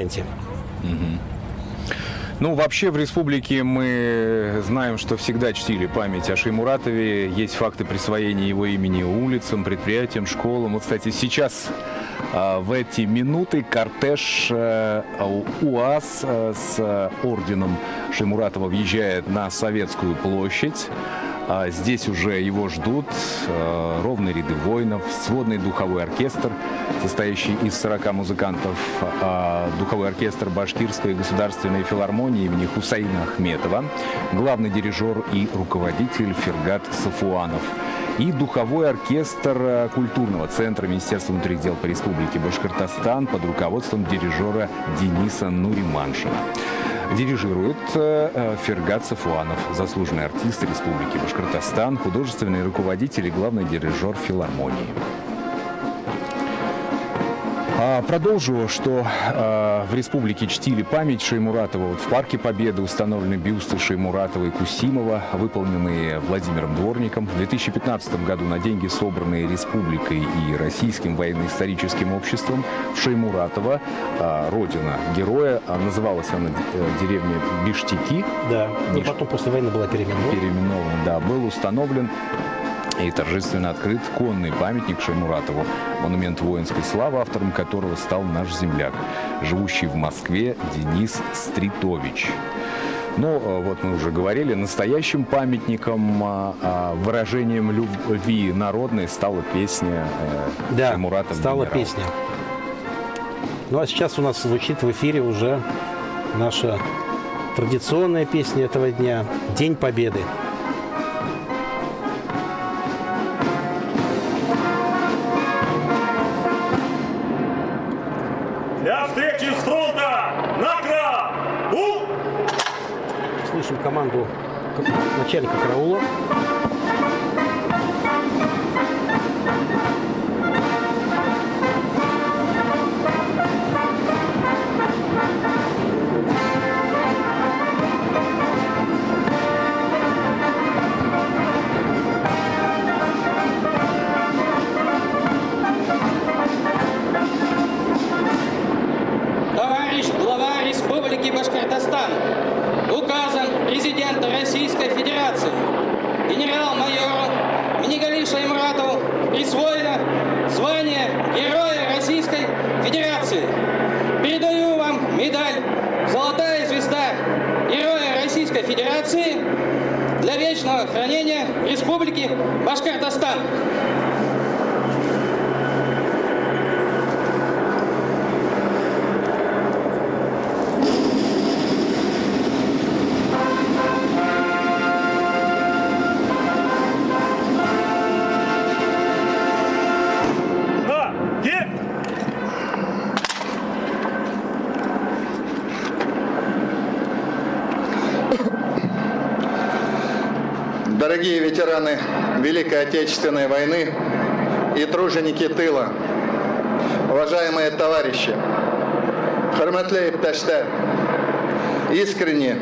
Ну, вообще в республике мы знаем, что всегда чтили память о Шеймуратове. Есть факты присвоения его имени улицам, предприятиям, школам. Вот, кстати, сейчас в эти минуты кортеж УАЗ с орденом Шеймуратова въезжает на Советскую площадь. Здесь уже его ждут ровные ряды воинов, сводный духовой оркестр, состоящий из 40 музыкантов, духовой оркестр Башкирской государственной филармонии имени Хусаина Ахметова, главный дирижер и руководитель Фергат Сафуанов и духовой оркестр культурного центра Министерства внутренних дел по Республике Башкортостан под руководством дирижера Дениса Нуриманшина. Дирижирует Фергат Сафуанов, заслуженный артист Республики Башкортостан, художественный руководитель и главный дирижер филармонии. Продолжу, что в республике чтили память Шеймуратова. Вот в Парке Победы установлены бюсты Шеймуратова и Кусимова, выполненные Владимиром Дворником. В 2015 году на деньги, собранные республикой и Российским военно-историческим обществом, в Шеймуратова, родина героя, называлась она деревня Биштики. Да, но потом после войны была переименована. Переименована, да, был установлен и торжественно открыт конный памятник Шеймуратову, монумент воинской славы, автором которого стал наш земляк, живущий в Москве Денис Стритович. Ну, вот мы уже говорили, настоящим памятником, выражением любви народной стала песня Шеймуратов. Да, стала генерал. песня. Ну, а сейчас у нас звучит в эфире уже наша традиционная песня этого дня «День Победы». Для встречи с фронта! Наград! Слышим команду начальника караула. Товарищ глава Республики Башкортостан, указом президента Российской Федерации генерал-майору Минигали Шеймуратову присвоено звание Героя Российской Федерации. Передаю вам медаль «Золотая звезда Героя Российской Федерации» для вечного хранения Республики Башкортостан. Дорогие ветераны Великой Отечественной войны и труженики тыла, уважаемые товарищи, Хурматлей Ипташтар, искренне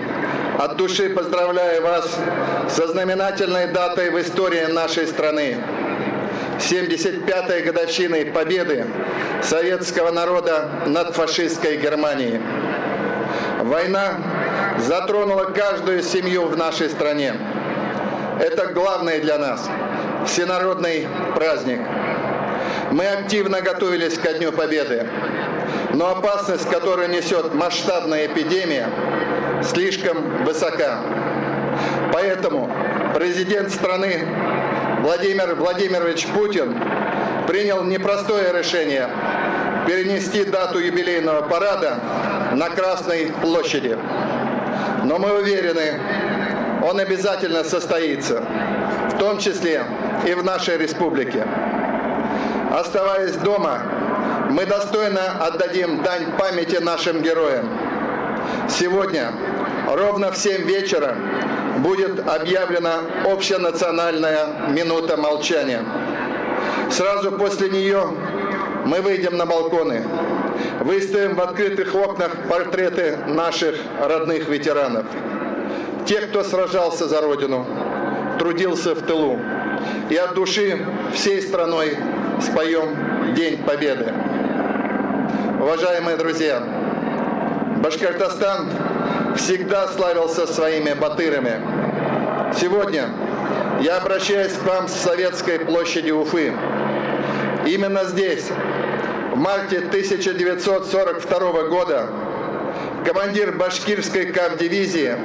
от души поздравляю вас со знаменательной датой в истории нашей страны, 75-й годовщиной победы советского народа над фашистской Германией. Война затронула каждую семью в нашей стране. Это главный для нас всенародный праздник. Мы активно готовились ко Дню Победы, но опасность, которую несет масштабная эпидемия, слишком высока. Поэтому президент страны Владимир Владимирович Путин принял непростое решение перенести дату юбилейного парада на Красной площади. Но мы уверены, он обязательно состоится, в том числе и в нашей республике. Оставаясь дома, мы достойно отдадим дань памяти нашим героям. Сегодня ровно в 7 вечера будет объявлена общенациональная минута молчания. Сразу после нее мы выйдем на балконы, выставим в открытых окнах портреты наших родных ветеранов. Тех, кто сражался за Родину, трудился в тылу. И от души всей страной споем День Победы. Уважаемые друзья, Башкортостан всегда славился своими батырами. Сегодня я обращаюсь к вам с Советской площади Уфы. Именно здесь, в марте 1942 года, командир башкирской кавдивизии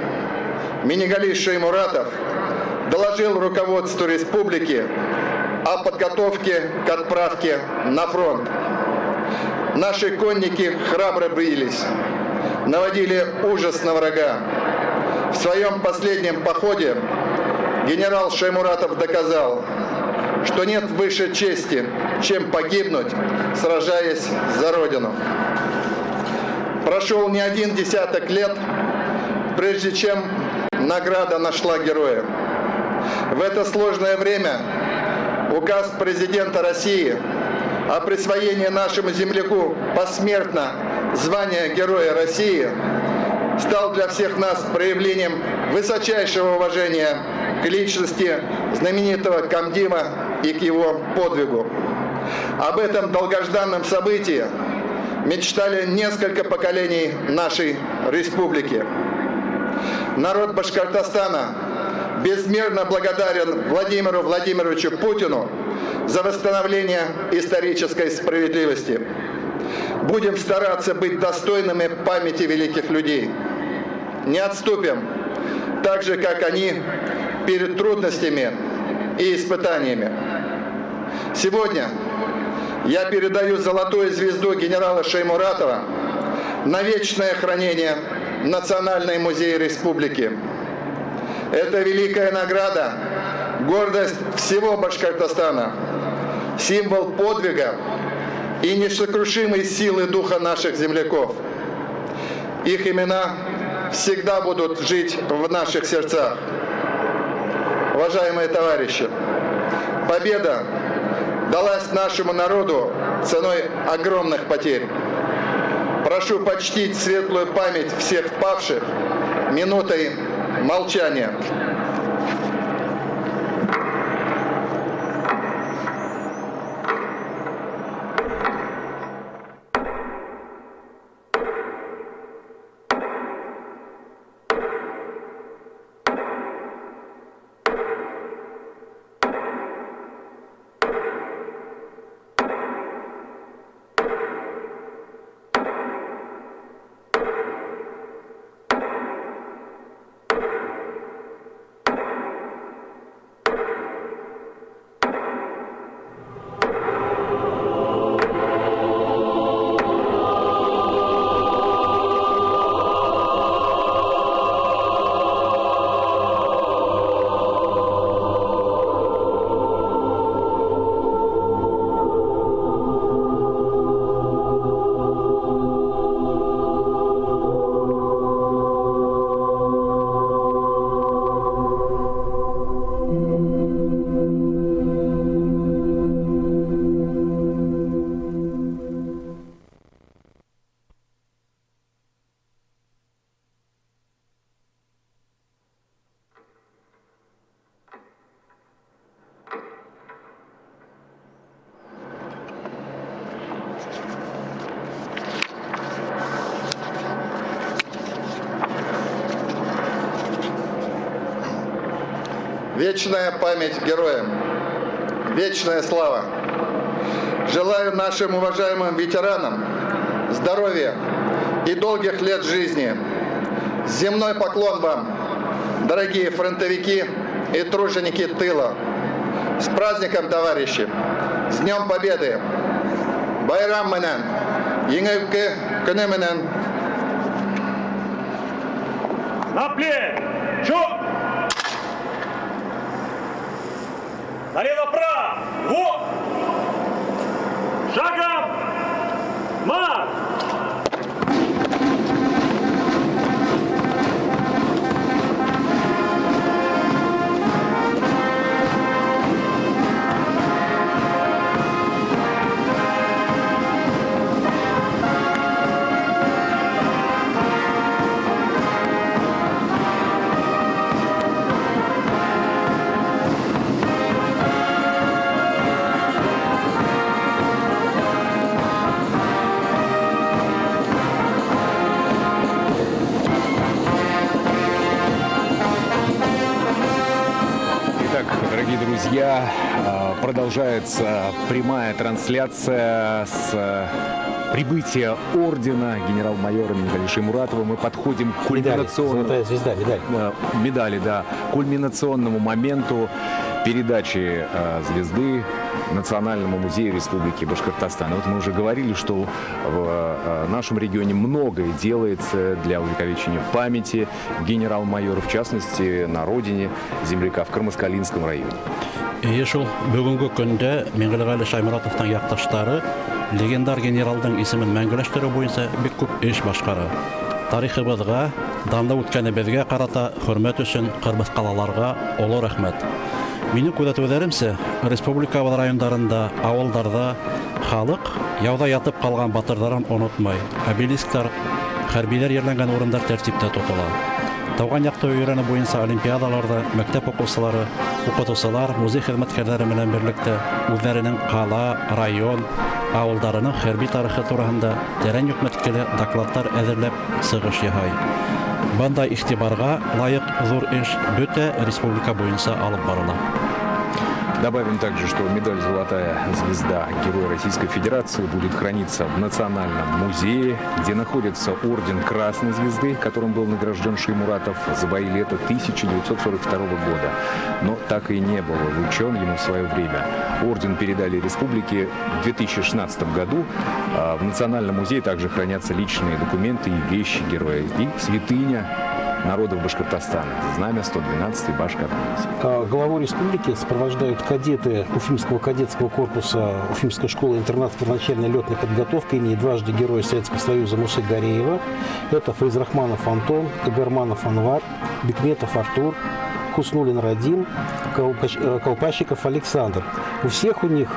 Минигали Шеймуратов доложил руководству республики о подготовке к отправке на фронт. Наши конники храбро бились, наводили ужас на врага. В своем последнем походе генерал Шеймуратов доказал, что нет выше чести, чем погибнуть, сражаясь за Родину. Прошел не один десяток лет, прежде чем награда нашла героя. В это сложное время указ президента России о присвоении нашему земляку посмертно звания Героя России стал для всех нас проявлением высочайшего уважения к личности знаменитого комдива и к его подвигу. Об этом долгожданном событии мечтали несколько поколений нашей республики. Народ Башкортостана безмерно благодарен Владимиру Владимировичу Путину за восстановление исторической справедливости. Будем стараться быть достойными памяти великих людей. Не отступим, так же, как они, перед трудностями и испытаниями. Сегодня я передаю золотую звезду генерала Шеймуратова на вечное хранение в Национальный музей республики. Это великая награда, гордость всего Башкортостана, символ подвига и несокрушимой силы духа наших земляков. Их имена всегда будут жить в наших сердцах. Уважаемые товарищи, победа далась нашему народу ценой огромных потерь. Прошу почтить светлую память всех павших минутой молчания. Вечная память героям, вечная слава. Желаю нашим уважаемым ветеранам здоровья и долгих лет жизни. Земной поклон вам, дорогие фронтовики и труженики тыла. С праздником, товарищи! с Днем Победы! Байрам менен, еңелгі күні менен. На плей! Чук! Налево-право! Вот! Шагом! Марш! Дорогие друзья, продолжается прямая трансляция с прибытия ордена генерал-майора Минигаля Шаймуратова. Мы подходим к кульминационному... Золотая звезда, медаль. Медали, да. Кульминационному моменту передачи звезды Национальному музею Республики Башкортостан. Вот мы уже говорили, что в нашем регионе многое делается для увековечения памяти генерал-майора, в частности, на родине земляка в Кармаскалинском районе. Шул бүгінгі күнде Минигаля Шаймуратовтың якташтары легендар генералдың исемен мәңгеләштерү буенча бик күп эш башкара. Тарихыбызга, данлы үткәнебезгә карата хөрмәт өчен кырмыскалаларга олы рәхмәт. Минем күзәтүләремчә, республикабыз райондарында, авылдарда халык яуда ятып калган батырларын онытмай, обелисклар, хәрбиләр йөргән урындар тәртиптә тотыла. Тауган якты өйрәнү буенча олимпиадаларда мәктәп укучылары, укытучылар, музей хезмәткәрләре белән берлектә үзләренең кала, район, авылдарының хәрби тарихы турында тәрән йөкмәткеле докладлар әзерләп чыгыш яһай. Бандай игътибарга лайык зур эш бөтә республика буенча алып барыла. Добавим также, что медаль «Золотая звезда» Героя Российской Федерации будет храниться в Национальном музее, где находится орден Красной Звезды, которым был награжден Шаймуратов за бои лета 1942 года. Но так и не был вручен ему в свое время. Орден передали республике в 2016 году. В Национальном музее также хранятся личные документы и вещи героя. И святыня народов Башкортостана, знамя 112-й Башкортдивизии. Главу республики сопровождают кадеты Уфимского кадетского корпуса Уфимской школы-интернат первоначальной летной подготовки имени дважды Героя Советского Союза Мусы Гареева. Это Файзрахманов Антон, Кагарманов Анвар, Бекметов Артур, Хуснулин Радим, Колпащиков Александр. У всех у них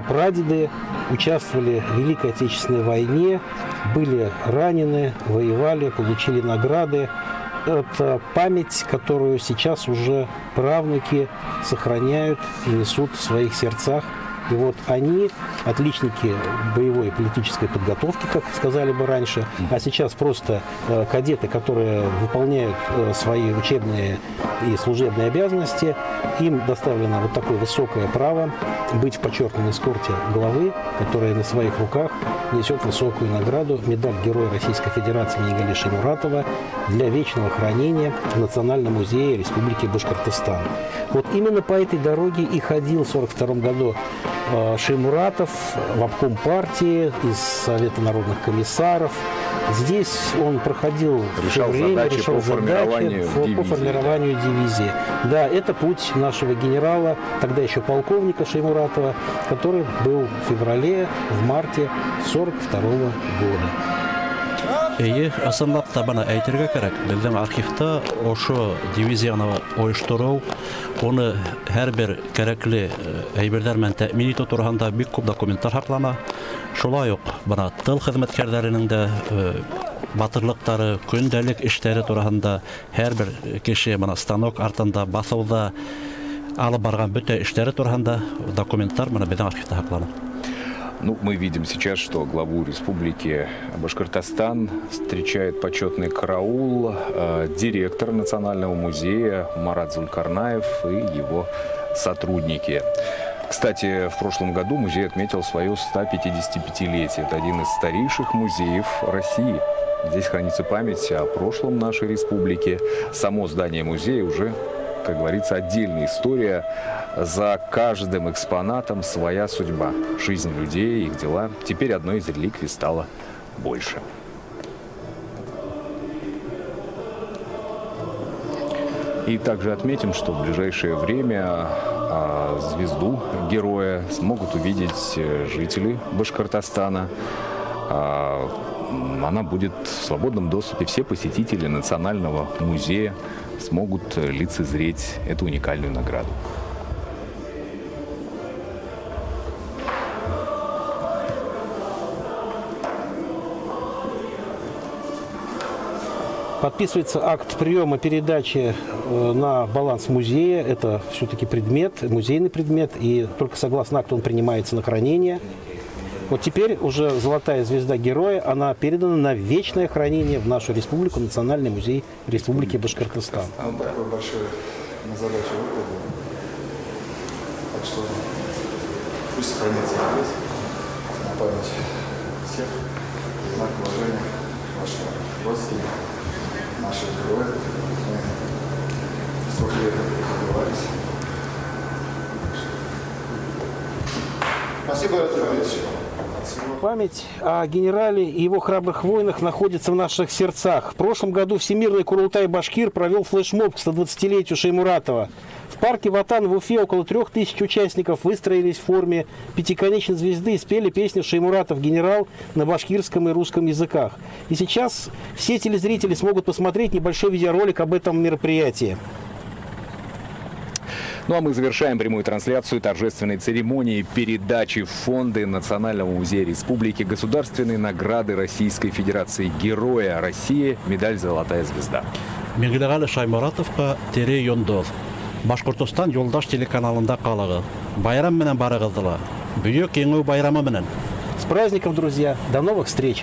прадеды участвовали в Великой Отечественной войне, были ранены, воевали, получили награды. Это память, которую сейчас уже правнуки сохраняют и несут в своих сердцах. И вот они, отличники боевой и политической подготовки, как сказали бы раньше, а сейчас просто кадеты, которые выполняют свои учебные и служебные обязанности, им доставлено вот такое высокое право быть в почетном эскорте главы, которая на своих руках несет высокую награду, медаль Героя Российской Федерации Минигаля Шаймуратова для вечного хранения в Национальном музее Республики Башкортостан. Вот именно по этой дороге и ходил в 1942 году Шаймуратов в обком партии, из Совета народных комиссаров. Здесь он проходил решал задачи по формированию дивизии. Да, это путь нашего генерала, тогда еще полковника Шаймуратова, который был в феврале, в марте 1942 года. Эйе, асанлап табана әйтергә кирәк. Безнең архивта ошо дивизияны оештыру, оны һәрбер кирәкле әйберләр белән тәэмин итү турында бик күп документлар һаклана. Шулай ук бына тыл хезмәткәрләренең дә батырлыктары, көндәлек эшләре турында һәрбер кеше бына станок артында басыуда алып барган бөтә эшләре турында документлар бына безнең архивта һаклана. Ну, мы видим сейчас, что главу республики Башкортостан встречает почетный караул, директор Национального музея Марат Зулькарнаев и его сотрудники. Кстати, в прошлом году музей отметил свое 155-летие. Это один из старейших музеев России. Здесь хранится память о прошлом нашей республики. Само здание музея уже как говорится, отдельная история. За каждым экспонатом своя судьба. Жизнь людей, их дела. Теперь одной из реликвий стало больше. И также отметим, что в ближайшее время звезду героя смогут увидеть жители Башкортостана. Она будет в свободном доступе. Все посетители Национального музея смогут лицезреть эту уникальную награду. Подписывается акт приема передачи на баланс музея. Это все-таки предмет, музейный предмет. И только согласно акту он принимается на хранение. Вот теперь уже золотая звезда героя, она передана на вечное хранение в нашу республику, Национальный музей Республики Башкортостан. Такой большой на задачу выполнен. Так что пусть сохранится здесь, на память всех, в знак уважения ваших родственников, наших героев. Мы столько лет добивались. Спасибо, Рафаэль. Память о генерале и его храбрых воинах находится в наших сердцах. В прошлом году Всемирный Курултай-Башкир провел флешмоб к 120-летию Шеймуратова. В парке Ватан в Уфе около 3000 участников выстроились в форме пятиконечной звезды и спели песню «Шеймуратов генерал» на башкирском и русском языках. И сейчас все телезрители смогут посмотреть небольшой видеоролик об этом мероприятии. Ну а мы завершаем прямую трансляцию торжественной церемонии передачи в фонды Национального музея Республики государственной награды Российской Федерации Героя России, медаль «Золотая звезда». Меңлегали Шаймуратовка тере йондоз. Башкортостан Юлдаш телеканалында калыгы. Байрам менен барыгыздыла. Бүйөк еңүү байрамы менен. С праздником, друзья! До новых встреч!